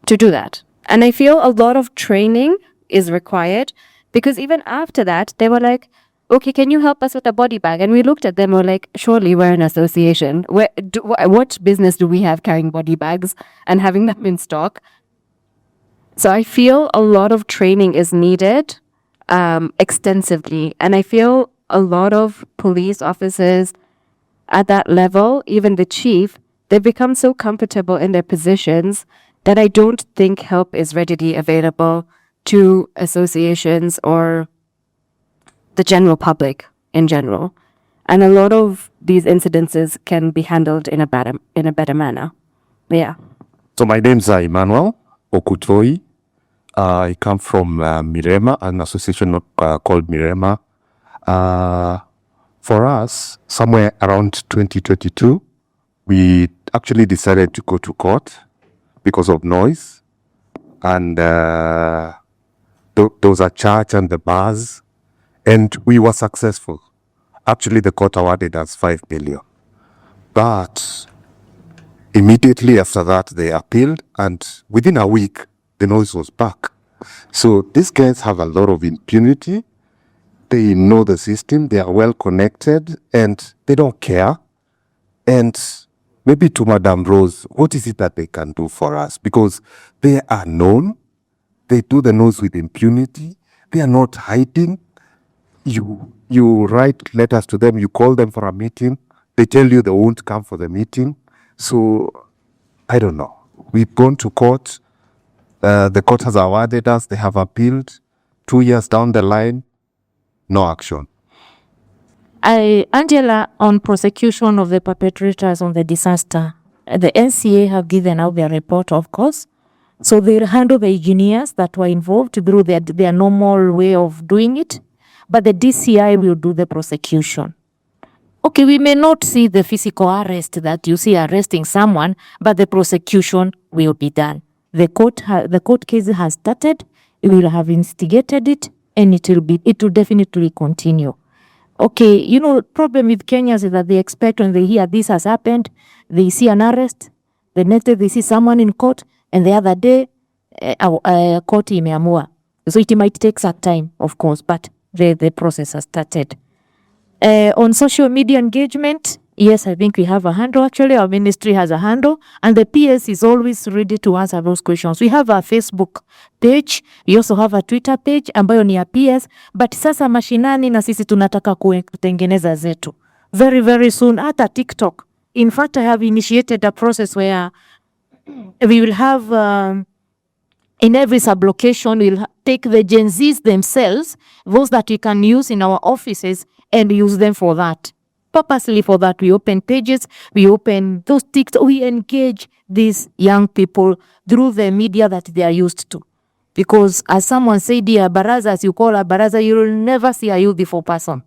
to do that. And I feel a lot of training is required because even after that, they were like, okay, can you help us with a body bag? And we looked at them, we're like, surely we're an association. What business do we have carrying body bags and having them in stock? So I feel a lot of training is needed extensively. And I feel a lot of police officers at that level, even the chief, they've become so comfortable in their positions that I don't think help is readily available to associations or the general public in general. And a lot of these incidences can be handled in a better manner. Yeah. So my name's Emmanuel Okutoi. I come from Mirema, an association called Mirema. For us, somewhere around 2022, we actually decided to go to court because of noise. And there was a church and the bars, and we were successful. Actually, the court awarded us 5 million. But immediately after that, they appealed, and within a week, the noise was back. So these guys have a lot of impunity. They know the system, they are well connected, and they don't care. And maybe to Madam Rose, what is it that they can do for us? Because they are known, they do the nose with impunity, they are not hiding. You write letters to them, you call them for a meeting, they tell you they won't come for the meeting. So, I don't know. We've gone to court, the court has awarded us, they have appealed. 2 years down the line, no action. Angela, on prosecution of the perpetrators of the disaster, the NCA have given out their report, of course. So they'll handle the engineers that were involved through their normal way of doing it. But the DCI will do the prosecution. Okay, we may not see the physical arrest that you see arresting someone, but the prosecution will be done. The court case has started, we will have instigated it, and it will definitely continue. Okay, you know, problem with Kenyans is that they expect when they hear this has happened, they see an arrest, the next day they see someone in court, and the other day, court imeamua. So it might take some time, of course, but the process has started. On social media engagement, yes, I think we have a handle. Actually, our ministry has a handle, and the PS is always ready to answer those questions. We have a Facebook page, we also have a Twitter page ambayo ni ya PS, but sasa mashinani na sisi tunataka kutengeneza zetu. Very, very soon, hata TikTok. In fact, I have initiated a process where we will have, in every sublocation, we'll take the Gen Zs themselves, those that we can use in our offices, and use them for that. Purposely for that, we open pages, we open those TikTok, we engage these young people through the media that they are used to. Because as someone said here, baraza, as you call a baraza, you will never see a youthful person.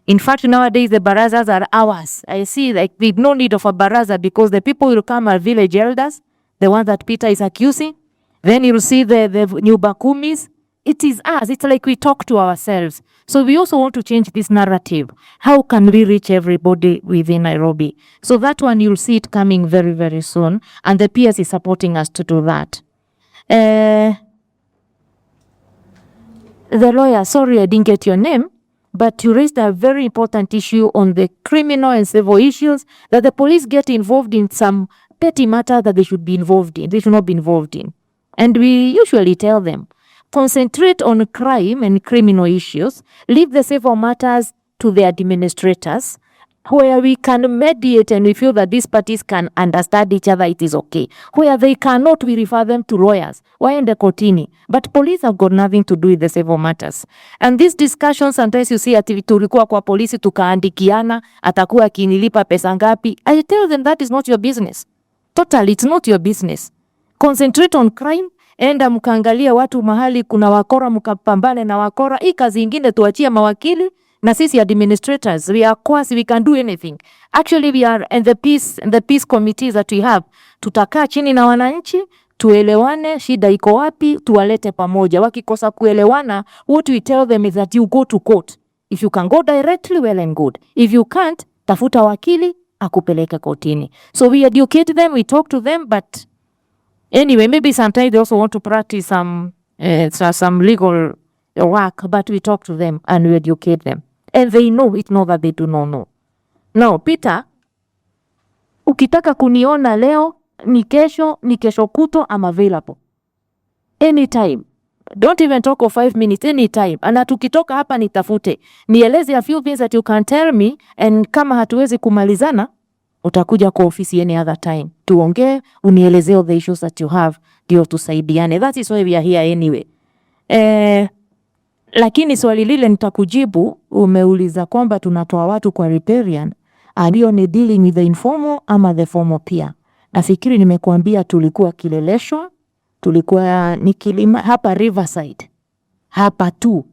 In fact, nowadays, the barazas are ours. I see like there's no need of a baraza because the people will come are village elders, the ones that Peter is accusing. Then you'll see the new Bakumis. It is us. It's like we talk to ourselves. So we also want to change this narrative. How can we reach everybody within Nairobi? So that one, you'll see it coming very, very soon. And the PS is supporting us to do that. The lawyer, sorry I didn't get your name, but you raised a very important issue on the criminal and civil issues, that the police get involved in some petty matter that they should be involved in. They should not be involved in. And we usually tell them, concentrate on crime and criminal issues, leave the civil matters to the administrators, where we can mediate and we feel that these parties can understand each other, it is okay. Where they cannot, we refer them to lawyers, waende kotini. But police have got nothing to do with the civil matters. And these discussions, sometimes you see ati tulikuwa kwa polisi tukaandikiana, atakuwa kinilipa pesa ngapi. I tell them that is not your business. Totally, it's not your business. Concentrate on crime. Enda mkaangalia watu mahali kuna wakora, mkapambane na wakora. Hii kazi ingine tuachia mawakili na sisi administrators. We are quasi, we can do anything. Actually, we are in the peace committees that we have. Tutakaa chini na wananchi, tuelewane, shida iko wapi, tuwalete pamoja. Wakikosa kuelewana, what we tell them is that you go to court. If you can go directly, well and good. If you can't, tafuta wakili, akupeleke kotini. So we educate them, we talk to them, but anyway, maybe sometimes they also want to practice some legal work, but we talk to them and we educate them. And they know it, know that they do not know. Now, Peter, ukitaka kuniona leo, ni kesho kuto, I'm available. Anytime. Don't even talk of 5 minutes, anytime. Na tukitoka hapa nitafute. Nieleze a few things that you can tell me, and kama hatuwezi kumalizana, utakuja kwa ofisi any other time. Tuongee, unieleze all the issues that you have, ndio tusaidiane. That is why we are here anyway. Lakini swali lile nitakujibu, umeuliza kwamba tunatoa watu kwa riparian, ndio ni dealing with the informal ama the formal pia. Nafikiri nimekuambia tulikuwa Kileleshwa, tulikuwa Nikilima, hapa Riverside. Hapa tu.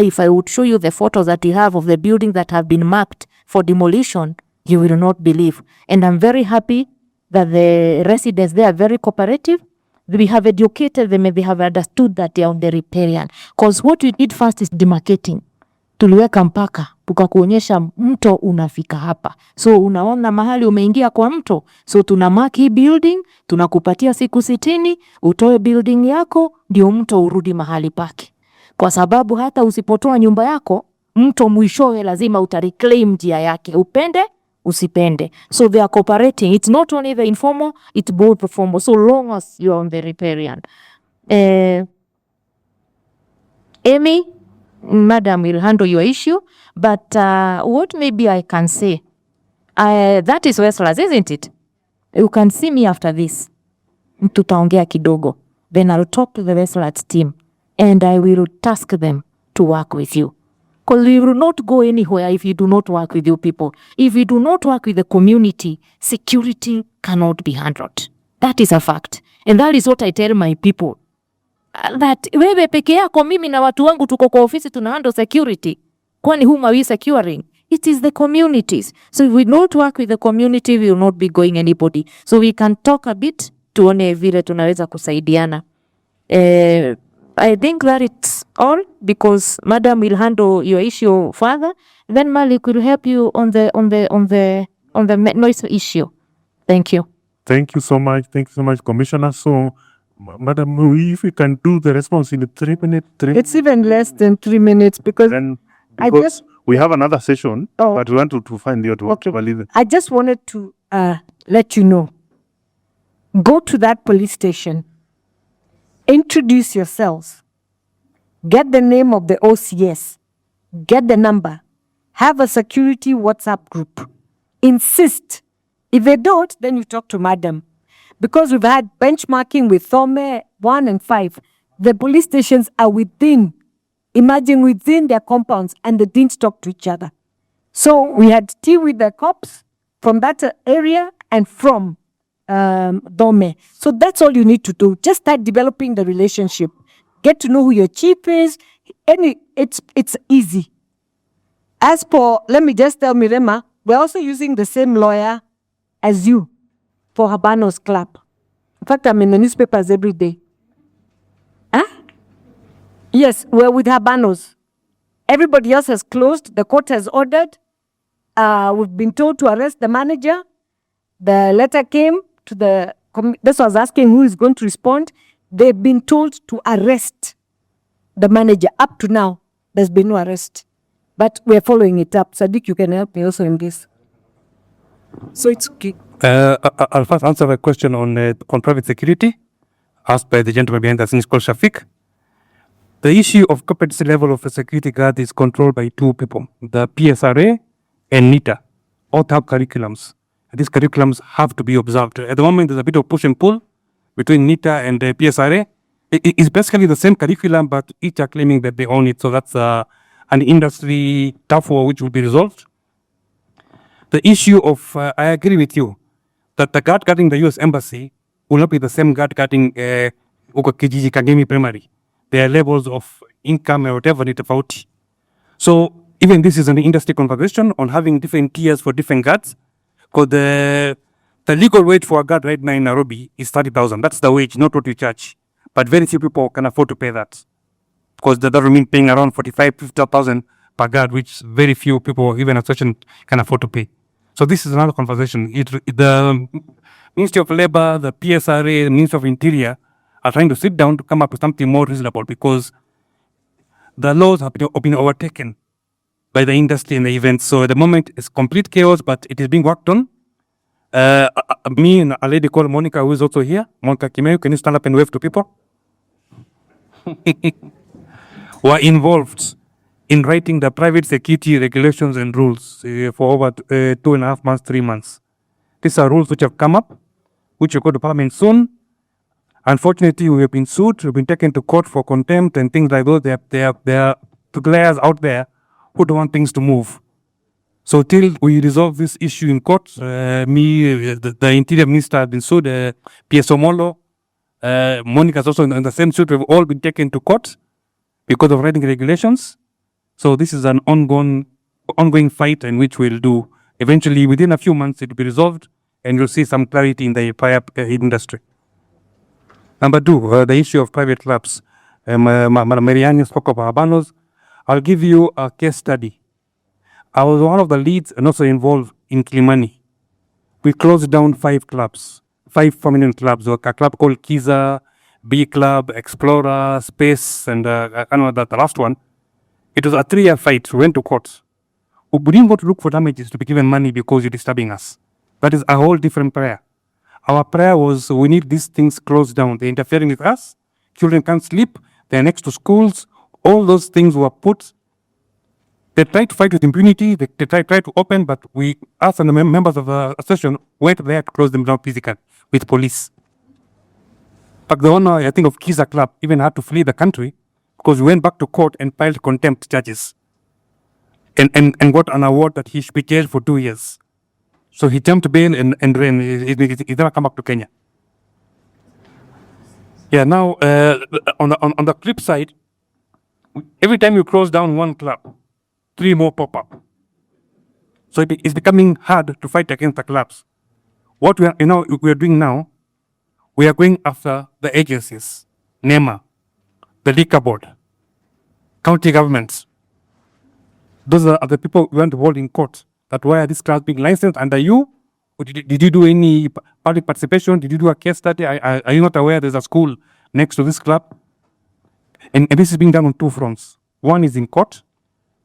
If I would show you the photos that you have of the buildings that have been marked for demolition, you will not believe. And I'm very happy that the residents there are very cooperative. We have educated them and they have understood that they are on the riparian. Because what we did first is demarcating. tuliweka mpaka tukakuonyesha mto unafika hapa, so unaona mahali umeingia kwa mto, so tuna mark hii building, tunakupatia siku 60 utoe building yako ndio mto urudi mahali pake, kwa sababu hata usipotoa nyumba yako mto mwishowe lazima utareclaim njia yake, upende usipende. So they are cooperating. It's not only the informal, it's both the formal, so long as you're on the riparian. Amy, Madam will handle your issue, but what maybe I can say, that is Westlands, isn't it? You can see me after this. Tutaongea kidogo. Then I'll talk to the Westlands team and I will task them to work with you. Because we will not go anywhere if you do not work with you people. If you do not work with the community, security cannot be handled. That is a fact. And that is what I tell my people. That wewe peke yako, mimi na watu wangu tuko kwa ofisi tuna handle security. Kwani whom are we securing? It is the communities. So if we don't work with the community, we will not be going anybody. So we can talk a bit, tuone vile tunaweza kusaidiana. I think that it's all, because Madam will handle your issue further. Then Malik will help you on the noise issue. Thank you. Thank you so much. Thank you so much, Commissioner. So, Madam, if we can do the response in 3 minutes, It's even less than 3 minutes because then I because just- we have another session, Oh. but we want to find out what Okay. I just wanted to let you know. Go to that police station. Introduce yourselves. Get the name of the OCS. Get the number. Have a security WhatsApp group. Insist. If they don't, then you talk to Madam. Because we've had benchmarking with Thome 1 and 5. The police stations are within their compounds, and they didn't talk to each other. So we had to deal with the cops from that area and from Dome. So that's all you need to do. Just start developing the relationship. Get to know who your chief is. It's easy. As for, let me just tell Mirema, we're also using the same lawyer as you for Habano's club. In fact, I'm in the newspapers every day. Huh? Yes, we're with Habanos. Everybody else has closed. The court has ordered. We've been told to arrest the manager. The letter came to the... That's why I was asking who is going to respond. They've been told to arrest the manager. Up to now, there's been no arrest. But we're following it up. Sadiq, you can help me also in this. So it's okay. I'll first answer a question on private security asked by the gentleman behind the scenes called Shafiq. The issue of competency level of a security guard is controlled by two people, the PSRA and NITA. All have curriculums. And these curriculums have to be observed. At the moment, there's a bit of push and pull between NITA and the PSRA. It's basically the same curriculum, but each are claiming that they own it. So that's an industry tough war which will be resolved. The issue of, I agree with you, that the guard guarding the US Embassy will not be the same guard guarding Kijiji Kagemi Primary. Their levels of income or whatever need about. So even this is an industry conversation on having different tiers for different guards. Because the legal wage for a guard right now in Nairobi is 30,000. That's the wage, not what you charge. But very few people can afford to pay that. Because that doesn't mean paying around 45, 50,000 per guard, which very few people, even association, can afford to pay. So this is another conversation. The Ministry of Labor, the PSRA, the Ministry of Interior are trying to sit down to come up with something more reasonable, because the laws have been overtaken by the industry and the events. So at the moment, it's complete chaos, but it is being worked on. Me and a lady called Monica, who is also here, Monica Kimeu, can you stand up and wave to people? Were involved in writing the private security regulations and rules for over 2.5 months, 3 months. These are rules which have come up, which will go to Parliament soon. Unfortunately, we have been sued, we've been taken to court for contempt and things like those. There are players out there who don't want things to move. So till we resolve this issue in court, the Interior Minister has been sued, PSO Molo, Monica is also in the same suit. We've all been taken to court because of writing regulations. So this is an ongoing fight in which we'll do. Eventually, within a few months, it will be resolved and you'll see some clarity in the fire industry. Number two, the issue of private clubs. Madam Mariani spoke of Habanos. I'll give you a case study. I was one of the leads and also involved in Kilimani. We closed down 5 clubs, 5 prominent clubs. A club called Kiza, B Club, Explorer, Space, and I don't know the last one. It was a 3-year fight. We went to court. We didn't go to look for damages to be given money because you're disturbing us. That is a whole different prayer. Our prayer was we need these things closed down. They're interfering with us. Children can't sleep. They're next to schools. All those things were put. They tried to fight with impunity. They tried to open, but us and the members of the association went there to close them down physically with police. But the owner, I think, of Kiza Club even had to flee the country because we went back to court and filed contempt charges and got an award that he should be jailed for 2 years. So he jumped bail and ran. He never come back to Kenya. Yeah, now on the flip side, every time you close down one club, 3 more pop up. So it's becoming hard to fight against the clubs. What we are doing now, we are going after the agencies, NEMA, the liquor board, county governments. Those are the people we want to hold in court. That why are these clubs being licensed under you? Or did you do any public participation? Did you do a case study? Are you not aware there's a school next to this club? And this is being done on 2 fronts. One is in court.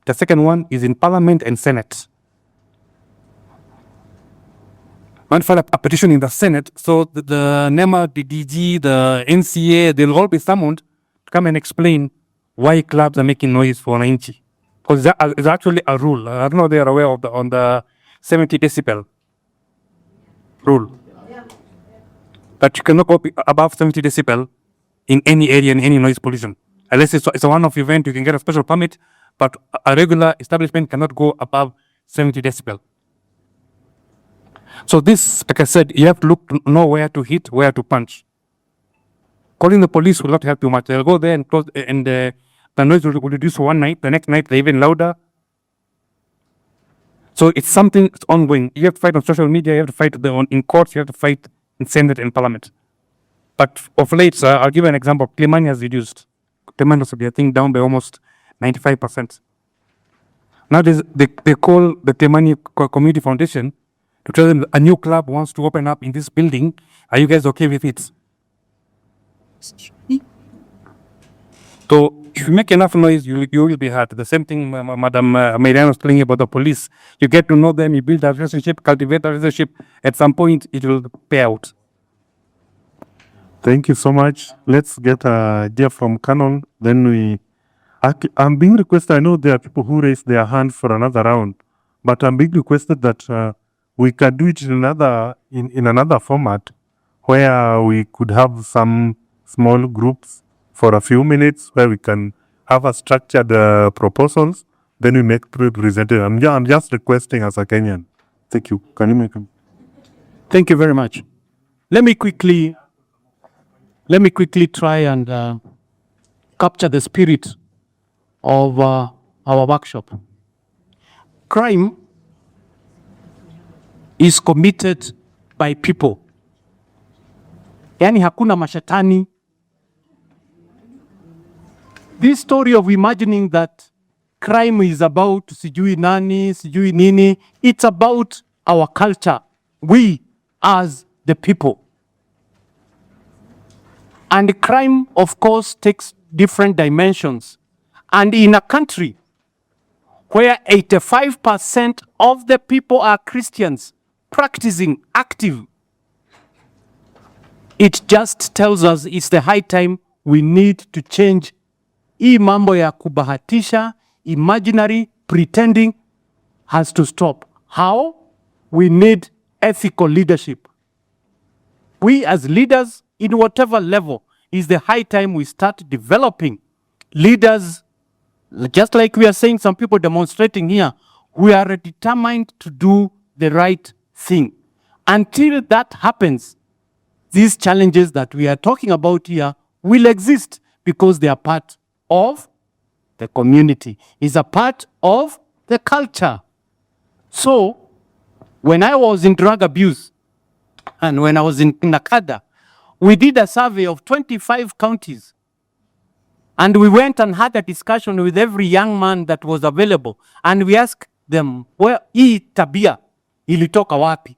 The second one is in Parliament and Senate. Want to file a petition in the Senate, so the NEMA, the DG, the NCA, they'll all be summoned to come and explain why clubs are making noise for Wananchi. Because it's actually a rule. I don't know if they are aware of on the 70 decibel rule. That you cannot go above 70 decibel in any area, in any noise pollution. Unless it's a one-off event, you can get a special permit, but a regular establishment cannot go above 70 decibel. So this, like I said, you have to look to know where to hit, where to punch. Calling the police will not help you much. They'll go there and close, and the noise will reduce one night. The next night they're even louder. So it's something that's ongoing. You have to fight on social media. You have to fight in courts. You have to fight in Senate and Parliament. But of late, I'll give you an example. Kilimani has reduced tremendously. I think down by almost 95%. Now they call the Kilimani Community Foundation to tell them a new club wants to open up in this building. Are you guys okay with it? So if you make enough noise, you will be hurt. The same thing Madam Mariana was telling you about the police. You get to know them, you build a relationship, cultivate a relationship. At some point, it will pay out. Thank you so much. Let's get a idea from Canon. Then I'm being requested, I know there are people who raise their hand for another round, but I'm being requested that we can do it in another format where we could have some small groups for a few minutes where we can have a structured proposals. Then we make presentation. I'm just requesting as a Kenyan. Thank you. Can you make them? Thank you very much. Let me quickly try and capture the spirit of our workshop. Crime is committed by people. Yani hakuna mashetani. This story of imagining that crime is about sijui nani, sijui nini, it's about our culture. We as the people. And crime, of course, takes different dimensions. And in a country where 85% of the people are Christians, practicing, active, it just tells us it's the high time we need to change. Hii mambo ya kubahatisha, imaginary, pretending has to stop. How? We need ethical leadership. We as leaders, in whatever level, is the high time we start developing leaders. Just like we are saying, some people demonstrating here, we are determined to do the right thing. Until that happens, these challenges that we are talking about here will exist because they are part of the community, is a part of the culture. So, when I was in drug abuse and when I was in Nakada, we did a survey of 25 counties. And we went and had a discussion with every young man that was available. And we asked them, well, hii tabia ilitoka wapi?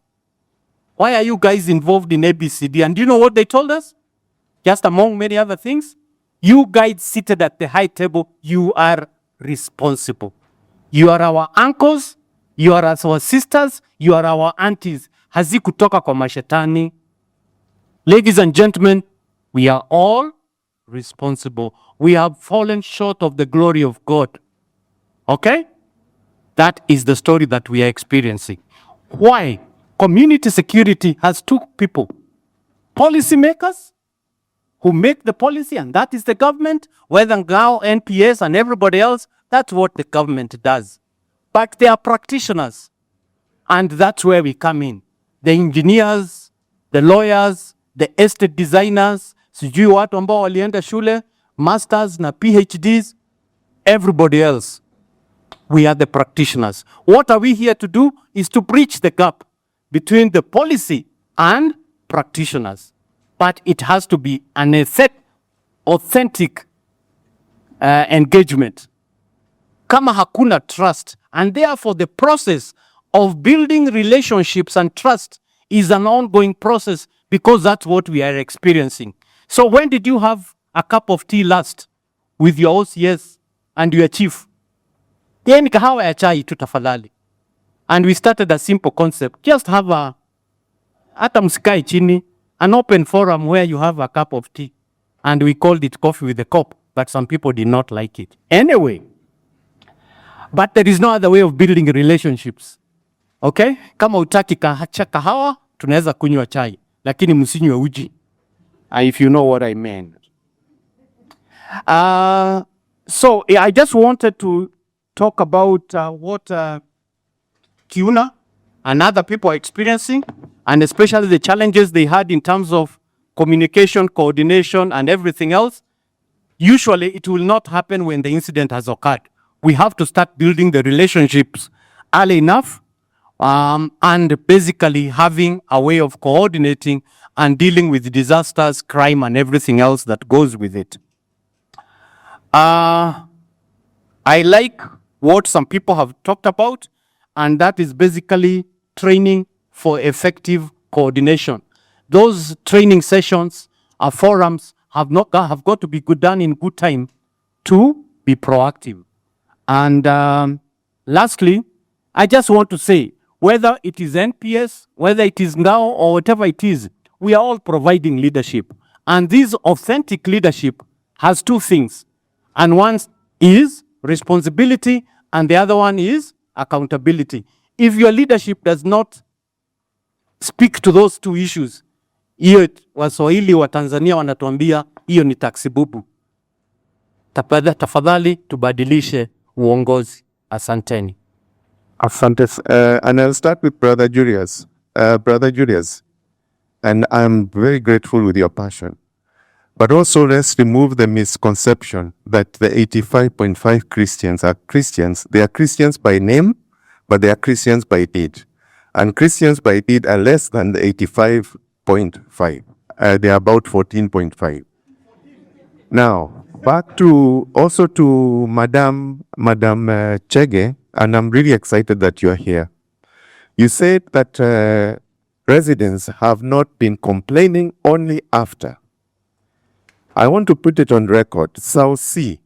Why are you guys involved in ABCD? And do you know what they told us? Just among many other things, you guys seated at the high table, you are responsible. You are our uncles, you are our sisters, you are our aunties. Hazikutoka kwa mashetani. Ladies and gentlemen, we are all responsible. We have fallen short of the glory of God. Okay? That is the story that we are experiencing. Why? Community security has two people. Policymakers who make the policy, and that is the government, whether now NPS and everybody else, that's what the government does. But they are practitioners, and that's where we come in. The engineers, the lawyers, the estate designers, sijui watu ambao walienda shule, masters na PhDs, everybody else. We are the practitioners. What are we here to do is to bridge the gap between the policy and practitioners. But it has to be an authentic engagement. Kama hakuna trust, and therefore the process of building relationships and trust is an ongoing process, because that's what we are experiencing. So when did you have a cup of tea last with your OCS and your chief? Then kahawa ya chai tu tafadhali. And we started a simple concept. Just have hata msikae chini, an open forum where you have a cup of tea. And we called it coffee with a cup, but some people did not like it. Anyway, but there is no other way of building relationships. Okay? Kama utaki kahawa, tunaweza kunywa chai. Lakini msinywe uji. If you know what I mean. So I just wanted to talk about what Kiuna and other people are experiencing, and especially the challenges they had in terms of communication, coordination, and everything else. Usually it will not happen when the incident has occurred. We have to start building the relationships early enough, and basically having a way of coordinating and dealing with disasters, crime, and everything else that goes with it. I like what some people have talked about, and that is basically training for effective coordination. Those training sessions or forums have got to be done in good time to be proactive. And lastly, I just want to say, whether it is NPS, whether it is now or whatever it is, we are all providing leadership. And this authentic leadership has two things. And one is responsibility, and the other one is accountability. If your leadership does not speak to those two issues, hiyo Waswahili wa Tanzania wanatuambia hiyo ni taksi bubu. Tafadhali tubadilishe uongozi. Asanteni. Asante. And I'll start with Brother Julius. Brother Julius, and I'm very grateful with your passion. But also let's remove the misconception that the 85.5 Christians are Christians. They are Christians by name, but they are Christians by deed. And Christians by deed are less than the 85.5. They are about 14.5. Now, back to Madam Chege, and I'm really excited that you're here. You said that residents have not been complaining only after. I want to put it on record. South Sea,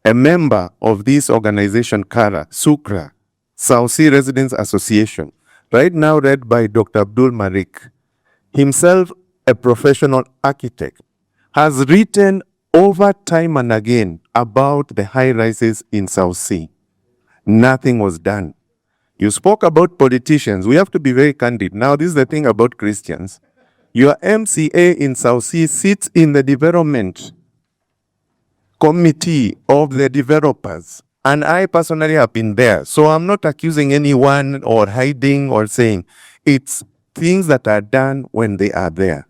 a member of this organization, SUCRA, South Sea Residents Association, right now led by Dr. Abdul Malik, himself a professional architect, has written over time and again about the high rises in South Sea. Nothing was done. You spoke about politicians. We have to be very candid. Now, this is the thing about Christians. Your MCA in South Sea sits in the development committee of the developers. And I personally have been there. So I'm not accusing anyone or hiding or saying. It's things that are done when they are there.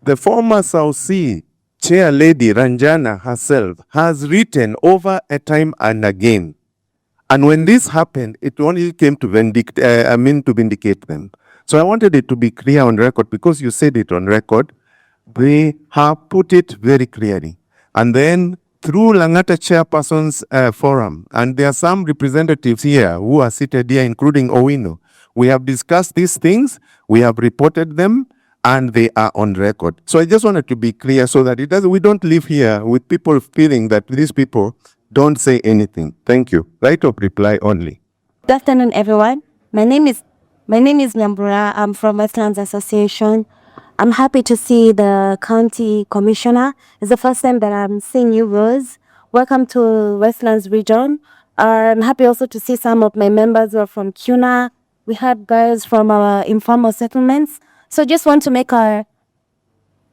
The former South Sea chair lady, Ranjana herself, has written over a time and again. And when this happened, it only came to vindicate them. So I wanted it to be clear on record, because you said it on record. They have put it very clearly. And then through Langata Chairperson's Forum, and there are some representatives here who are seated here, including Owino. We have discussed these things, we have reported them, and they are on record. So I just wanted to be clear so that we don't live here with people feeling that these people don't say anything. Thank you. Right of reply only. Good afternoon, everyone. My name is Nyambura. I'm from Westlands Association. I'm happy to see the county commissioner. It's the first time that I'm seeing you, Rose. Welcome to Westlands region. I'm happy also to see some of my members who are from CUNA. We had guys from our informal settlements. So just want to make a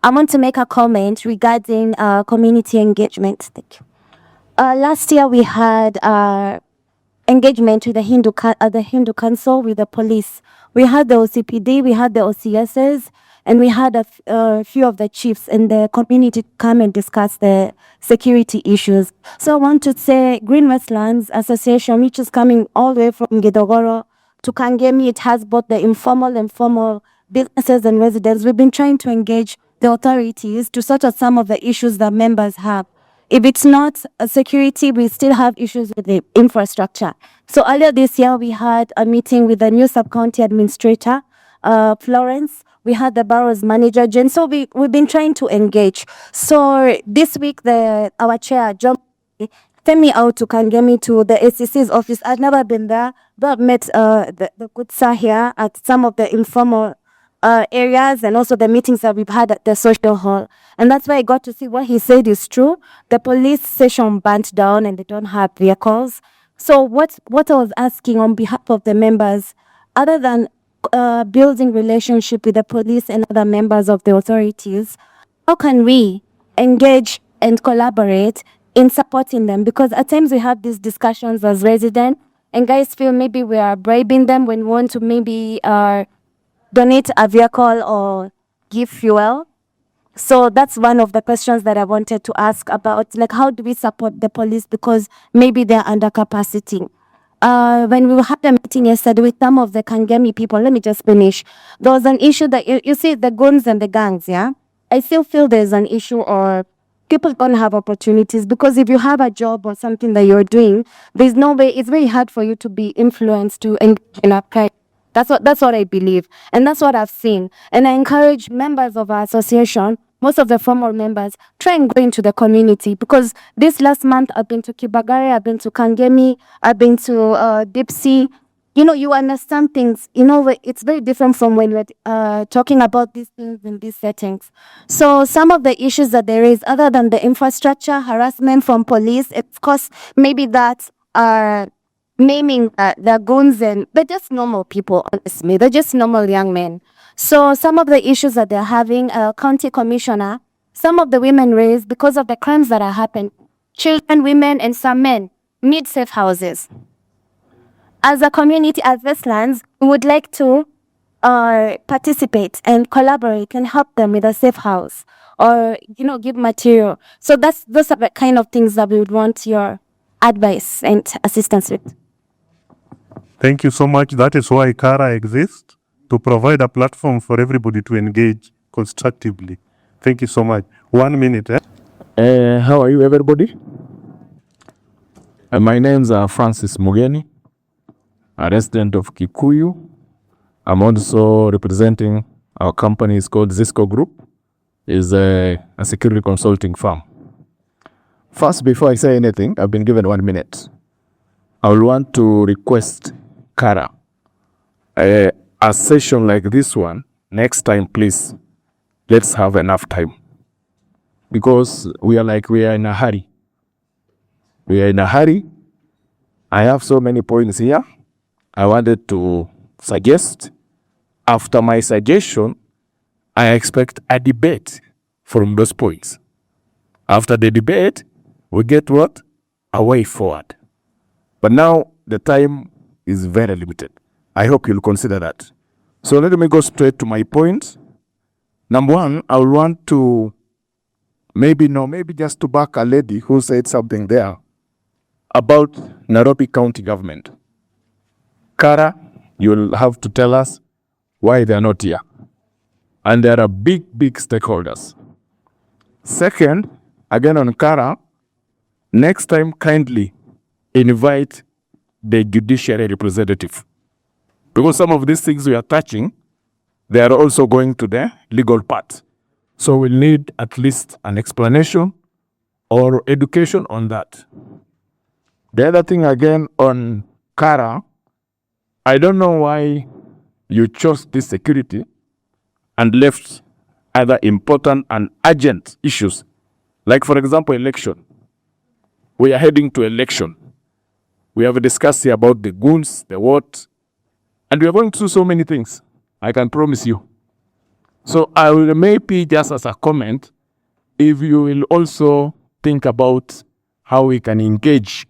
comment regarding community engagement. Thank you. Last year we had engagement with the Hindu Council with the police. We had the OCPD, we had the OCSs, and we had a few of the chiefs in the community come and discuss the security issues. So I want to say Green Westlands Association, which is coming all the way from Gidogoro to Kangemi, it has both the informal and formal businesses and residents. We've been trying to engage the authorities to sort out some of the issues that members have. If it's not security, we still have issues with the infrastructure. So earlier this year, we had a meeting with the new sub-county administrator, Florence. We had the borough's manager, Jen. So we've been trying to engage. So this week, our chair, John, sent me out to Kangemi to the ACC's office. I've never been there, but I've met the good sir here at some of the informal areas and also the meetings that we've had at the social hall. And that's why I got to see what he said is true. The police station burnt down and they don't have vehicles. So what I was asking on behalf of the members, other than building relationship with the police and other members of the authorities, how can we engage and collaborate in supporting them? Because at times we have these discussions as residents and guys feel maybe we are bribing them when we want to maybe donate a vehicle or give fuel. So that's one of the questions that I wanted to ask about, like how do we support the police because maybe they're under capacity. When we had a meeting yesterday with some of the Kangemi people, let me just finish. There was an issue that you see the guns and the gangs, yeah? I still feel there's an issue or people don't have opportunities because if you have a job or something that you're doing, there's no way, it's very hard for you to be influenced to engage in a crime. That's what I believe. And that's what I've seen. And I encourage members of our association, most of the former members, try and go into the community because this last month I've been to Kibagare, I've been to Kangemi, I've been to Deep Sea. You know, you understand things. You know, it's very different from when we're talking about these things in these settings. So some of the issues that there is, other than the infrastructure, harassment from police, of course, maybe that are naming the guns and they're just normal people, honestly. They're just normal young men. So some of the issues that they're having, county commissioner, some of the women raised because of the crimes that are happening. Children, women, and some men need safe houses. As a community, as Westlands, we would like to participate and collaborate and help them with a safe house or, give material. So those are the kind of things that we would want your advice and assistance with. Thank you so much. That is why CARA exists, to provide a platform for everybody to engage constructively. Thank you so much. 1 minute. How are you, everybody? My name's Francis Mugeni, a resident of Kikuyu. I'm also representing our company. It's called Zisco Group. It's a security consulting firm. First, before I say anything, I've been given 1 minute. I will want to request CARA, a session like this one, next time, please, let's have enough time. Because we are in a hurry. We are in a hurry. I have so many points here. I wanted to suggest, after my suggestion, I expect a debate from those points. After the debate, we get what? A way forward. But now the time is very limited. I hope you'll consider that. So let me go straight to my point. Number one, I will want to maybe just to back a lady who said something there about Nairobi County government. CARA, you'll have to tell us why they are not here. And there are big stakeholders. Second, again on CARA, next time kindly invite the judiciary representative. Because some of these things we are touching, they are also going to the legal part. So we'll need at least an explanation or education on that. The other thing again on Kara, I don't know why you chose this security and left other important and urgent issues. Like for example, election. We are heading to election. We have discussed here about the goons, the what, and we are going through so many things. I can promise you. So I will maybe just as a comment, if you will also think about how we can engage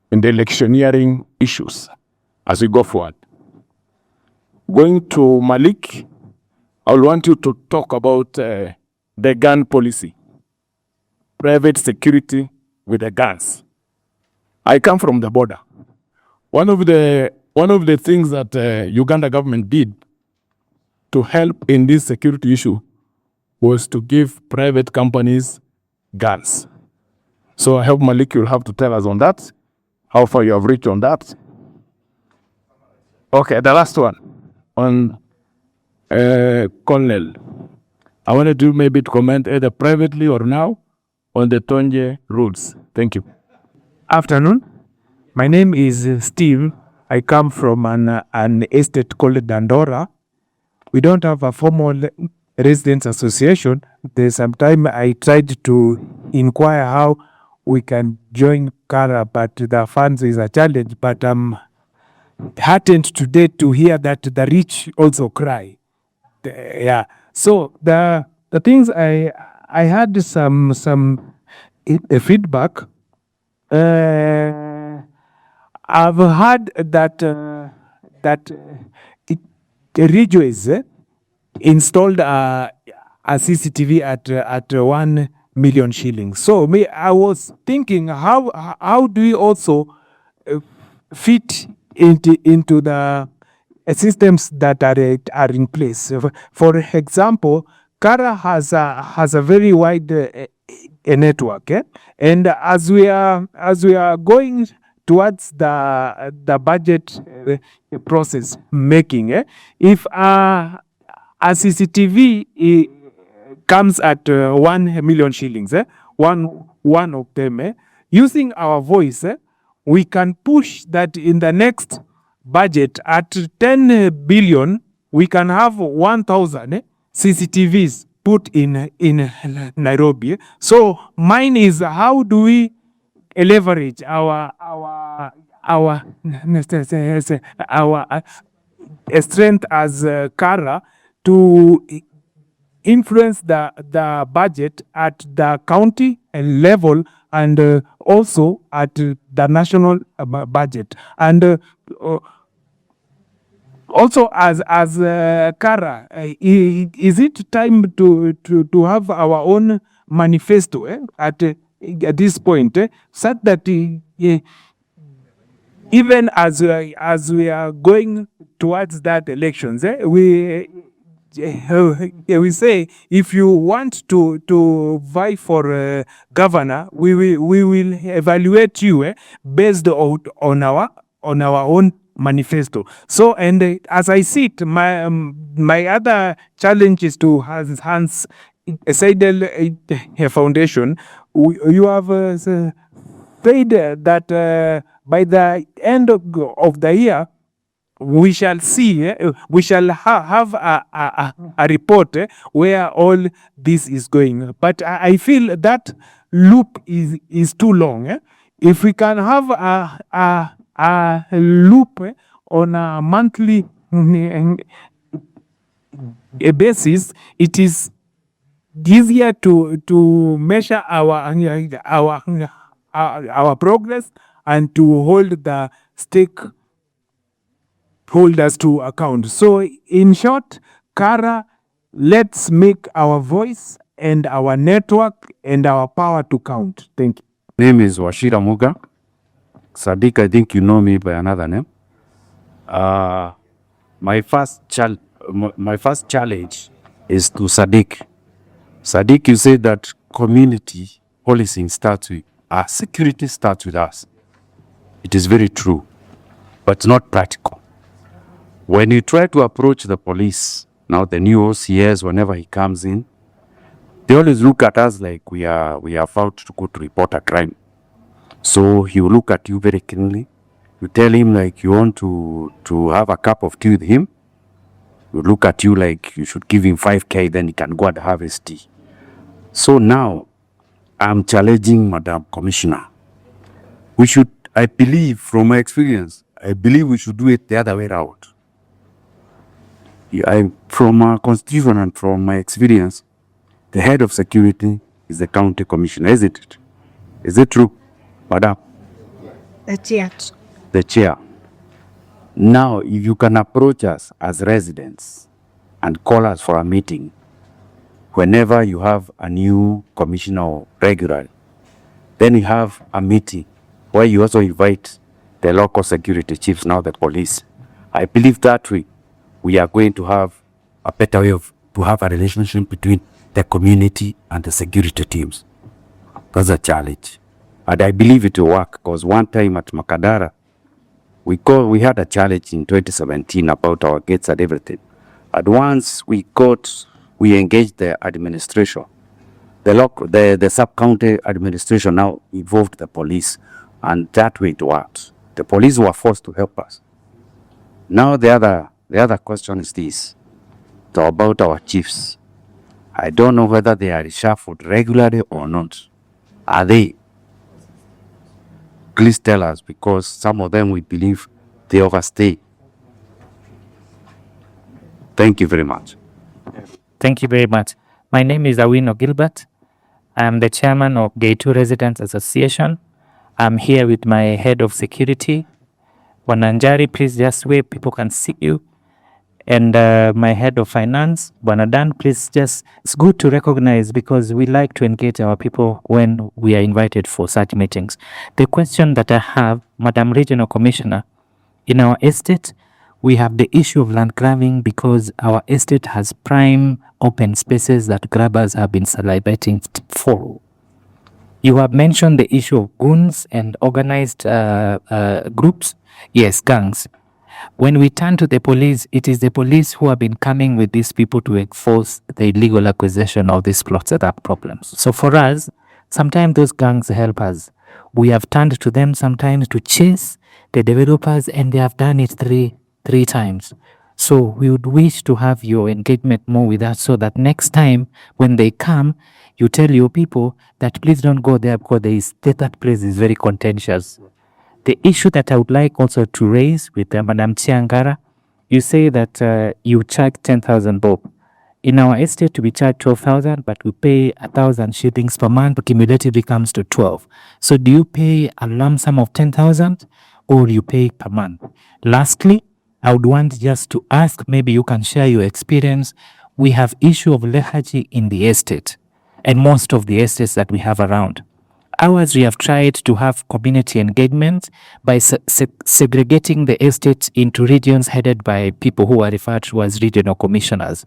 in the electioneering issues as we go forward. Going to Malik, I will want you to talk about the gun policy, private security with the guns. I come from the border. One of the things that Uganda government did to help in this security issue was to give private companies guns. So I hope Malik will have to tell us on that, how far you have reached on that. Okay, the last one on Colonel. I wanted to maybe to comment either privately or now on the Tonje rules. Thank you. Afternoon. My name is Steve. I come from an estate called Dandora. We don't have a formal residents association. There's some time I tried to inquire how we can join Kara, but the funds is a challenge. But I'm heartened today to hear that the rich also cry. Yeah. So the things I had some feedback. I've heard that Ridgeways installed a CCTV at 1 million shillings. So I was thinking, how do we also fit into the systems that are in place? For example, Kara has a very wide network, and as we are going towards the budget process making, if a CCTV comes at 1 million shillings, one of them, using our voice, we can push that in the next budget at 10 billion, we can have 1,000 CCTVs put in Nairobi. So mine is, how do we leverage our strength as Kara to influence the budget at the county level and also at the national budget, and also as Kara, is it time to have our own manifesto at this point, such that even as we are going towards that elections, we say, if you want to vie for governor, we will evaluate you based on our own manifesto. So, and as I see it, my other challenge is to Hans Seidel Foundation. You have said that by the end of the year, we shall see, we shall have a report where all this is going. But I feel that loop is too long. If we can have a loop on a monthly basis, it is easier to measure our progress and to hold the stakeholders to account. So in short, Kara, let's make our voice and our network and our power to count. Thank you. Name is Washira Muga. Sadiq, I think you know me by another name. My first challenge is to Sadiq. Sadiq, you said that community policing starts our security starts with us. It is very true, but not practical. When you try to approach the police, now the new OCS, whenever he comes in, they always look at us like we are about to go to report a crime. So he will look at you very keenly. You tell him like you want to have a cup of tea with him. You look at you like you should give him 5K, then he can go and have his tea. So now I'm challenging Madam Commissioner. We should, I believe from my experience, I believe we should do it the other way around. From our constitution and from my experience, the head of security is the county commissioner, isn't it? Is it true, Madam? The chair. Now, if you can approach us as residents and call us for a meeting, whenever you have a new commissioner or regular, then you have a meeting where you also invite the local security chiefs, now the police. I believe that way we are going to have a better way to have a relationship between the community and the security teams. That's a challenge. And I believe it will work, because one time at Makadara, we had a challenge in 2017 about our gates and everything. And once we engaged the administration, the sub-county administration now involved the police, and that way it worked. The police were forced to help us. Now the other question is this, about our chiefs. I don't know whether they are reshuffled regularly or not. Are they? Please tell us, because some of them we believe they overstay. Thank you very much. Thank you very much. My name is Awino Gilbert. I'm the chairman of Gay 2 Residents Association. I'm here with my head of security. Wananjari, please just wave, people can see you. And my head of finance, Banadan, please just, it's good to recognize, because we like to engage our people when we are invited for such meetings. The question that I have, Madam Regional Commissioner, in our estate, we have the issue of land grabbing, because our estate has prime open spaces that grabbers have been salivating for. You have mentioned the issue of goons and organized groups. Yes, gangs. When we turn to the police, it is the police who have been coming with these people to enforce the illegal acquisition of these plots that are problems. So for us, sometimes those gangs help us. We have turned to them sometimes to chase the developers, and they have done it three times. So we would wish to have your engagement more with us, so that next time when they come, you tell your people that please don't go there, because that place is very contentious. The issue that I would like also to raise with Madam Chiangara, you say that you charge 10,000 bob. In our estate, we charge 12,000, but we pay 1,000 shillings per month. Cumulatively comes to 12. So do you pay a lump sum of 10,000, or you pay per month? Lastly, I would want just to ask, maybe you can share your experience. We have issue of lethargy in the estate, and most of the estates that we have around. Ours, we have tried to have community engagement by segregating the estates into regions headed by people who are referred to as regional commissioners.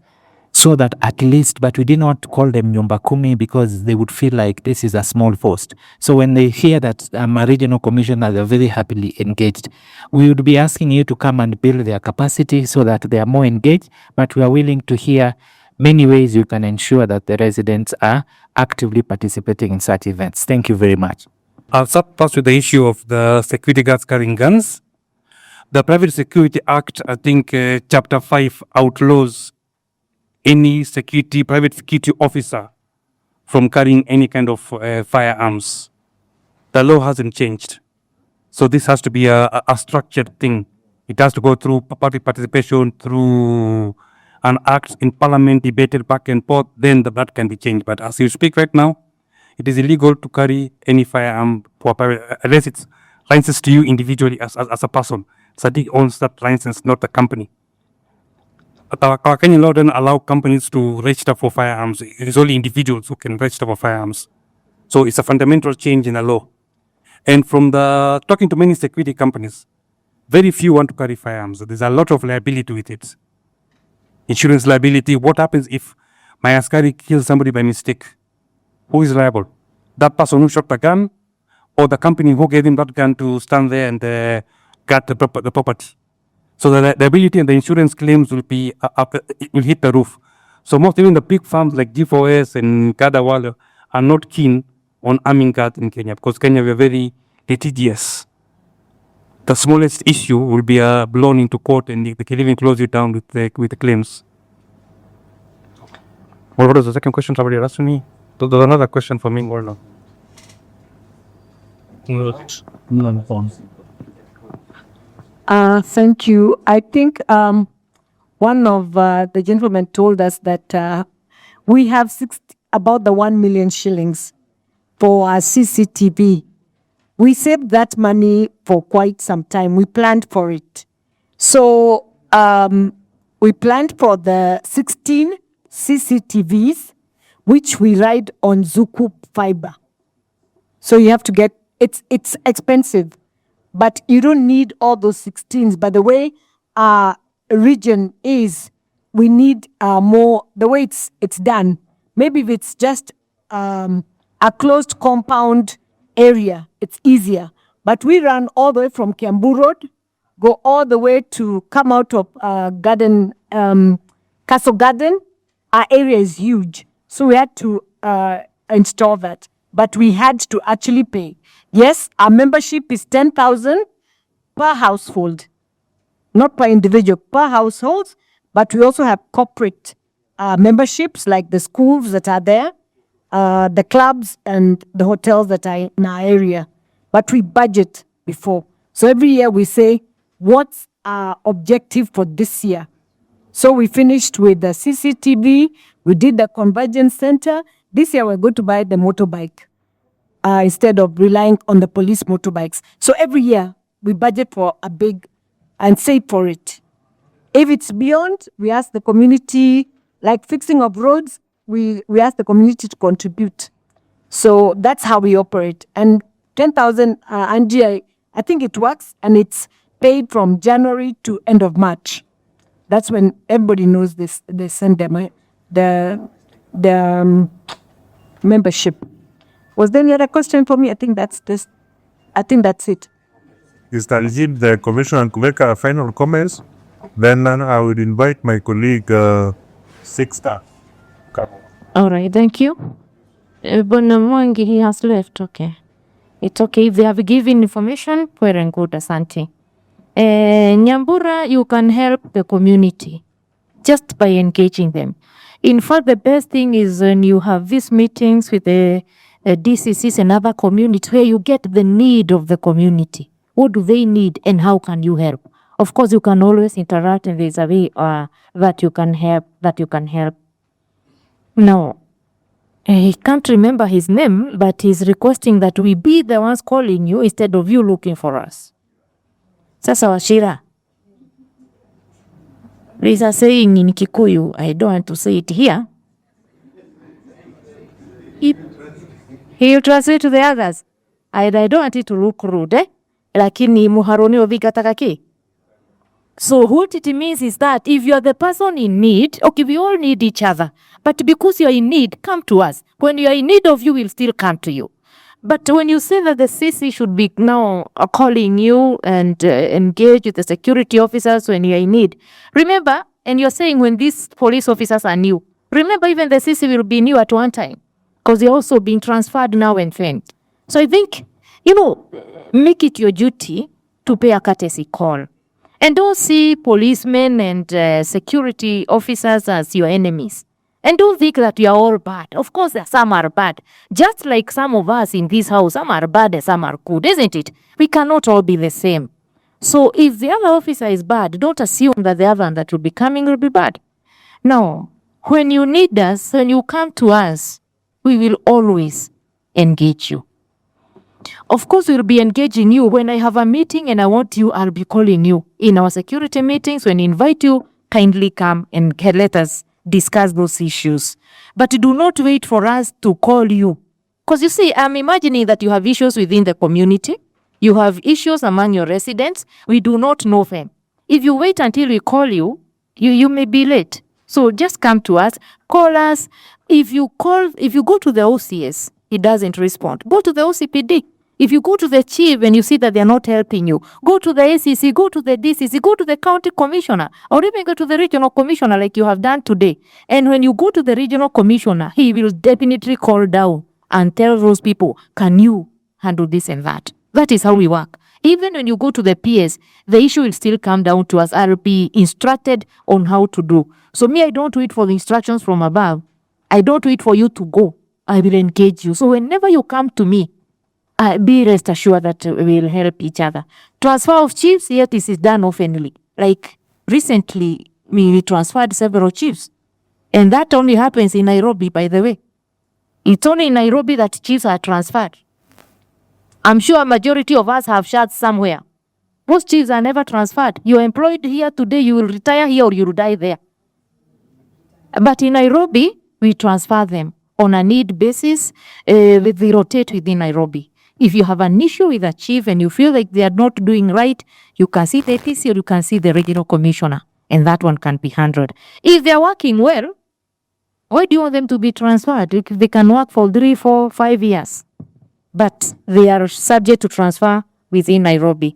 So that at least, but we did not call them Nyumba Kumi, because they would feel like this is a small post. So when they hear that I'm a regional commissioner, they're very happily engaged. We would be asking you to come and build their capacity so that they are more engaged, but we are willing to hear many ways you can ensure that the residents are actively participating in such events. Thank you very much. I'll start first with the issue of the security guards carrying guns. The Private Security Act, I think Chapter 5 outlaws any private security officer from carrying any kind of firearms. The law hasn't changed. So this has to be a structured thing. It has to go through public participation, through an act in parliament, debated back and forth, then that can be changed. But as you speak right now, it is illegal to carry any firearm unless it's licensed to you individually as a person. Sadiq owns that license, not the company. Our Kenyan law doesn't allow companies to register for firearms. It is only individuals who can register for firearms. So it's a fundamental change in the law. And from talking to many security companies, very few want to carry firearms. There's a lot of liability with it. Insurance liability. What happens if my askari kills somebody by mistake? Who is liable? That person who shot the gun, or the company who gave him that gun to stand there and guard the property. So the liability and the insurance claims will be it will hit the roof. So most even the big firms like G4S and Gadawala are not keen on arming guards in Kenya because Kenya we are very litigious. The smallest issue will be blown into court and they can even close you down with the claims. What was the second question somebody asked me? There's another question for me or no? Thank you. I think one of the gentlemen told us that we have about the 1 million shillings for our CCTV. We saved that money for quite some time. We planned for it. So we planned for the 16 CCTVs, which we ride on Zuku fiber. So you have to get, it's expensive, but you don't need all those 16s. But the way our region is, we need more, the way it's done. Maybe if it's just a closed compound area, it's easier. But we run all the way from Kiambu Road, go all the way to come out of Castle Garden. Our area is huge. So we had to install that. But we had to actually pay. Yes, our membership is 10,000 per household. Not per individual, per household. But we also have corporate memberships like the schools that are there, the clubs and the hotels that are in our area. But we budget before. So every year we say, what's our objective for this year? So we finished with the CCTV, we did the convergence center. This year we're going to buy the motorbike instead of relying on the police motorbikes. So every year we budget for a big and save for it. If it's beyond, we ask the community, like fixing of roads, we ask the community to contribute. So that's how we operate. And 10,000, Angie, I think it works, and it's paid from January to end of March. That's when everybody knows this. They send them the membership. Was there any other question for me? I think that's this. I think that's it. Is Taljib the commissioner to make a final comments? Then I would invite my colleague Sixta. All right, thank you. Bwana Mwangi, he has left. Okay. It's okay. If they have given information, well and good, asante. Nyambura, you can help the community just by engaging them. In fact, the best thing is when you have these meetings with the DCCs and other communities where you get the need of the community. What do they need and how can you help? Of course, you can always interact and there's a way that you can help. Now, he can't remember his name, but he's requesting that we be the ones calling you instead of you looking for us. Sasa Washira, there's a saying in Kikuyu, I don't want to say it here. He'll translate to the others. I don't want it to look rude, lakini muharoni ovigatakaki. So what it means is that if you are the person in need, okay, we all need each other. But because you are in need, come to us. When you are in need of you, we'll still come to you. But when you say that the CC should be now calling you and engage with the security officers when you are in need, remember, and you're saying when these police officers are new, remember even the CC will be new at one time because they're also being transferred now and then. So I think, make it your duty to pay a courtesy call. And don't see policemen and security officers as your enemies. And don't think that you are all bad. Of course, some are bad. Just like some of us in this house, some are bad and some are good, isn't it? We cannot all be the same. So if the other officer is bad, don't assume that the other one that will be coming will be bad. Now, when you need us, when you come to us, we will always engage you. Of course, we'll be engaging you. When I have a meeting and I want you, I'll be calling you. In our security meetings, when I invite you, kindly come and let us discuss those issues. But do not wait for us to call you. Because you see, I'm imagining that you have issues within the community. You have issues among your residents. We do not know them. If you wait until we call you, you may be late. So just come to us, call us. If you go to the OCS, he doesn't respond. Go to the OCPD. If you go to the chief and you see that they're not helping you, go to the ACC, go to the DCC, go to the county commissioner, or even go to the regional commissioner like you have done today. And when you go to the regional commissioner, he will definitely call down and tell those people, can you handle this and that? That is how we work. Even when you go to the PS, the issue will still come down to us. I'll be instructed on how to do. So me, I don't wait for the instructions from above. I don't wait for you to go. I will engage you. So whenever you come to me, be rest assured that we will help each other. Transfer of chiefs, yet this is done oftenly. Like recently, we transferred several chiefs. And that only happens in Nairobi, by the way. It's only in Nairobi that chiefs are transferred. I'm sure a majority of us have shared somewhere. Most chiefs are never transferred. You're employed here today, you will retire here or you will die there. But in Nairobi, we transfer them on a need basis. They rotate within Nairobi. If you have an issue with a chief and you feel like they are not doing right, you can see the APC or you can see the regional commissioner, and that one can be handled. If they are working well, why do you want them to be transferred? They can work for 3, 4, 5 years, but they are subject to transfer within Nairobi.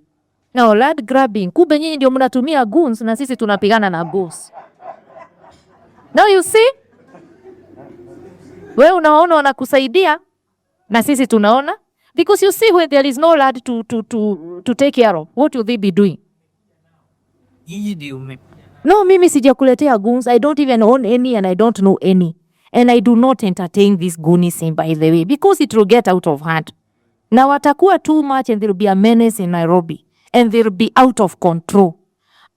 Now, land grabbing, kumbe nyinyi ndio mnatumia goons na sisi tunapigana na goons. Now you see? Wewe unaona wanakusaidia na sisi tunaona. Because you see when there is no land to take care of, what will they be doing? No, mimi sijakuletea goons. I don't even own any and I don't know any. And I do not entertain this goonism, by the way, because it will get out of hand. Now watakuwa too much and there will be a menace in Nairobi. And they will be out of control.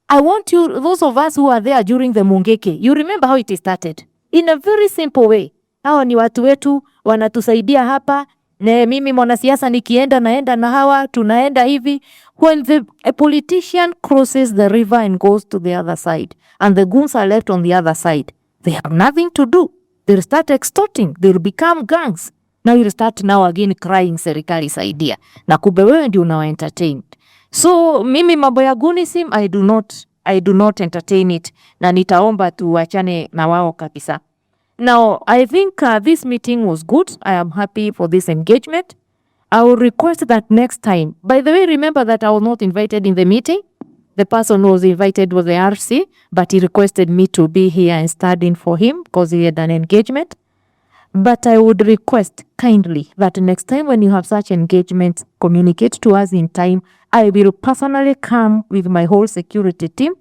I want you, those of us who are there during the Mungeke, you remember how it started? In a very simple way. Hawa ni watu wetu, wanatusaidia hapa. Ne, mimi mwanasiasa nikienda naenda na hawa, tunaenda hivi. When a politician crosses the river and goes to the other side, and the goons are left on the other side, they have nothing to do. They'll start extorting. They'll become gangs. Now you'll start now again crying serikali saidia. Na kumbe wewe ndio unawa entertain. So mimi mambo ya goonism, I do not entertain it. Na nitaomba tuachane na wao kabisa. Now, I think this meeting was good. I am happy for this engagement. I will request that next time. By the way, remember that I was not invited in the meeting. The person who was invited was the RC, but he requested me to be here and stand in for him because he had an engagement. But I would request kindly that next time when you have such engagement, communicate to us in time. I will personally come with my whole security team.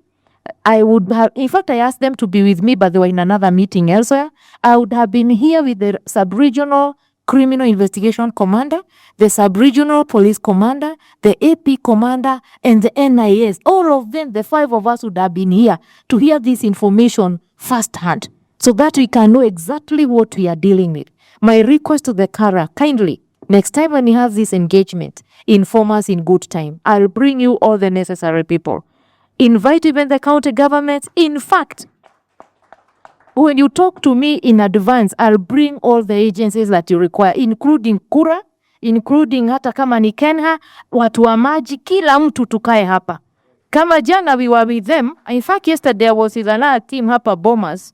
I would have, in fact, I asked them to be with me, but they were in another meeting elsewhere. I would have been here with the sub-regional criminal investigation commander, the sub-regional police commander, the AP commander, and the NIS. All of them, the 5 of us would have been here to hear this information firsthand so that we can know exactly what we are dealing with. My request to the Kara, kindly, next time when you have this engagement, inform us in good time. I'll bring you all the necessary people. Invite even the county governments. In fact, when you talk to me in advance, I'll bring all the agencies that you require, including Kura, including hata kama ni Kenha, watu wa maji, kila mtu tukae hapa. Kama jana we were with them. In fact, yesterday I was with another team hapa Bomas.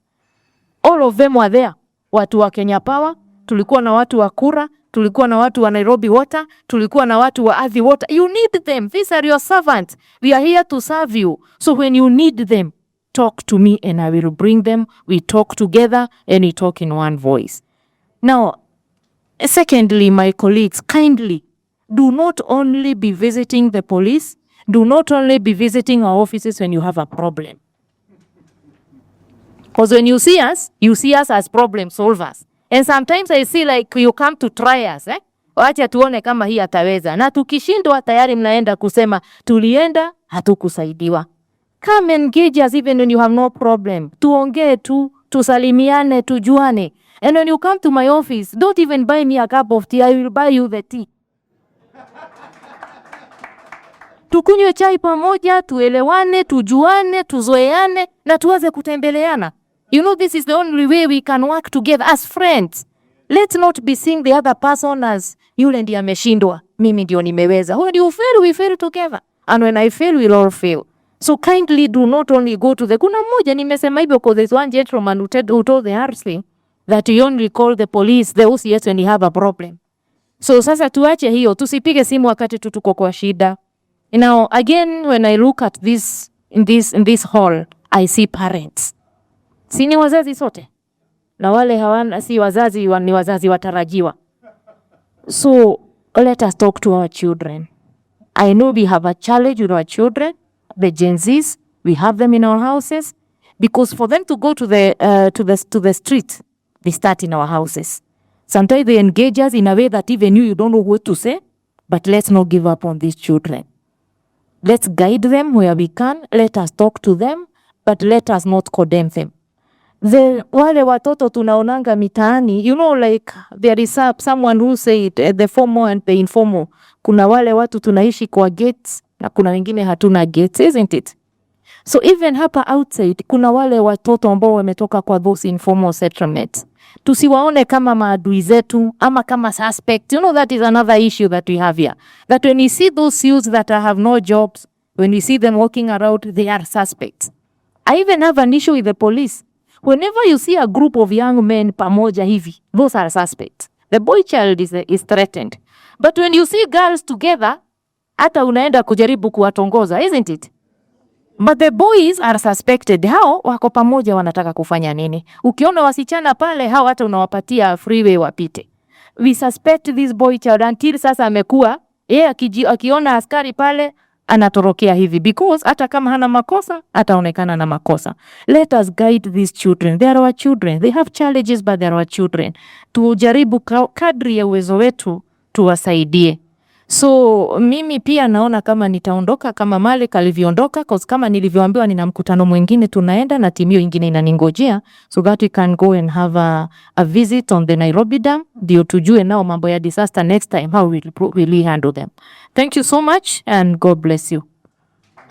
All of them were there. Watu wa Kenya Power, tulikuwa na watu wa Kura, tulikuwa na watu wa Nairobi Water, tulikuwa na watu wa Athi Water. You need them. These are your servants. We are here to serve you. So when you need them, talk to me and I will bring them. We talk together and we talk in one voice. Now, secondly, my colleagues, kindly, do not only be visiting the police, do not only be visiting our offices when you have a problem. Because when you see us as problem solvers. And sometimes I see like you come to try us, wacha tuone kama hii ataweza. Na tukishindwa tayari mnaenda kusema tulienda hatukusaidiwa. Come engage us even when you have no problem. Tuongee tu, tusalimiane, tujuane. And when you come to my office, don't even buy me a cup of tea, I will buy you the tea. Tukunywe chai pamoja, tuelewane, tujuane, tuzoeane, na tuweze kutembeleana. You know, this is the only way we can work together as friends. Let's not be seeing the other person as yule ndiye ameshindwa, mimi ndio nimeweza. When you fail, we fail together. And when I fail, we'll all fail. So kindly do not only go to the... Kuna mmoja nimesema hivyo because there's one gentleman who told the RC that you only call the police, the OCS when you have a problem. So sasa tuache hiyo, tusipige simu wakati tuko kwa shida. Now again, when I look at this in this hall, I see parents. Si ni wazazi sote? Na wale hawana si wazazi, ni wazazi watarajiwa. So let us talk to our children. I know we have a challenge with our children, the Gen Zs. We have them in our houses because for them to go to the street, they start in our houses. Sometimes they engage us in a way that even you don't know what to say. But let's not give up on these children. Let's guide them where we can. Let us talk to them, but let us not condemn them. Wale watoto tunaonanga mitaani, you know, like there is someone who said the formal and the informal. Kuna wale watu tunaishi kwa gates na kuna wengine hatuna gates, isn't it? So even hapa outside kuna wale watoto ambao wametoka kwa those informal settlements. Tusiwaone kama maadui zetu ama kama suspect. You know, that is another issue that we have here. That when we see those youths that have no jobs, when we see them walking around, they are suspects. I even have an issue with the police. Whenever you see a group of young men pamoja hivi, those are suspects. The boy child is threatened. But when you see girls together, hata unaenda kujaribu kuwatongoza, isn't it? But the boys are suspected. Hao wako pamoja wanataka kufanya nini? Ukiona wasichana pale, hao hata unawapatia freeway wapite. We suspect this boy child until sasa amekuwa, akiona askari pale, anatorokea hivi. Because hata kama hana makosa, ataonekana na makosa. Let us guide these children. They are our children. They have challenges, but they are our children. Tujaribu kadri ya uwezo wetu, tuwasaidie. So mimi pia naona kama nitaondoka kama Malik alivyoondoka, cause kama nilivyoambiwa nina mkutano mwingine tunaenda na timu nyingine inaningojea, so that we can go and have a visit on the Nairobi Dam, ndio tujue nao mambo ya disaster next time how will we handle them. Thank you so much and God bless you.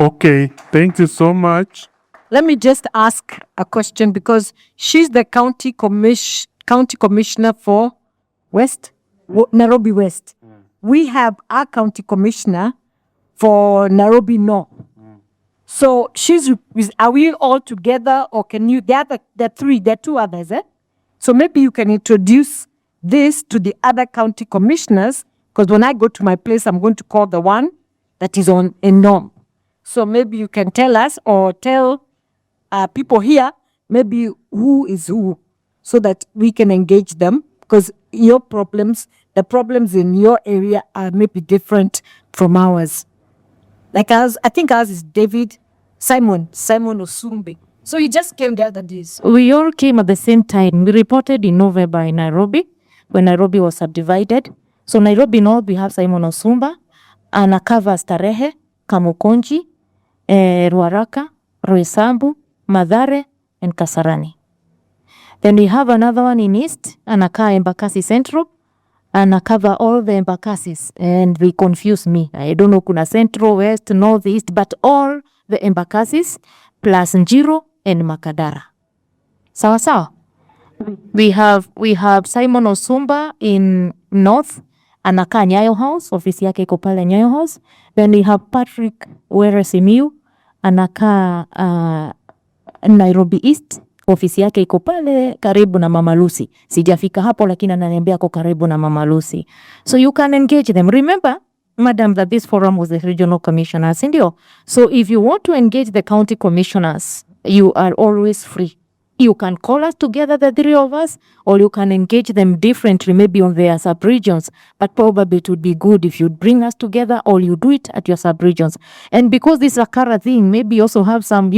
Okay, thank you so much. Let me just ask a question because she's the county commissioner for Nairobi West. We have our county commissioner for Nairobi North. So are we all together or can you, there are two others, eh? So maybe you can introduce this to the other county commissioners, because when I go to my place, I'm going to call the one that is on a norm. So maybe you can tell us or tell people here, maybe who is who, so that we can engage them, because the problems in your area are maybe different from ours. Like ours, I think ours is Simon Osumbe. So he just came the other days. We all came at the same time. We reported in November in Nairobi, when Nairobi was subdivided. So Nairobi North, we have Simon Osumba, anakava Starehe, Kamukonji, Ruaraka, Roysambu, Mathare, and Kasarani. Then we have another one in East, anakaa Embakasi Central, cover all the Embakasis, and they confuse me. I don't know, kuna Central, West, North, East, but all the Embakasis plus Njiro and Makadara. Sawa sawa. We have Simon Osumba in North, anakaa Nyayo House, ofisi yake iko pale Nyayo House. Then we have Patrick Were Simiu, anakaa Nairobi East, ofisi yake iko pale karibu na Mama Lucy. Sijafika hapo lakini ananiambia ako karibu na Mama Lucy. So you can engage them. Remember, madam, that this forum was the regional commissioners, ndio. So if you want to engage the county commissioners, you are always free. You can call us together, the three of us, or you can engage them differently, maybe on their sub-regions. But probably it would be good if you bring us together or you do it at your sub-regions. And because this is a Kara thing, maybe you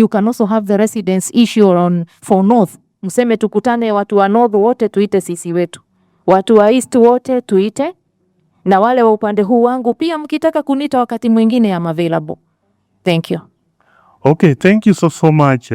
can also have the residents issue for North. Mseme tukutane watu wa North wote tuite sisi wetu. Watu wa East wote tuite. Na wale wa upande huu wangu pia mkitaka kunita wakati mwingine I'm available. Thank you. Okay, thank you so much.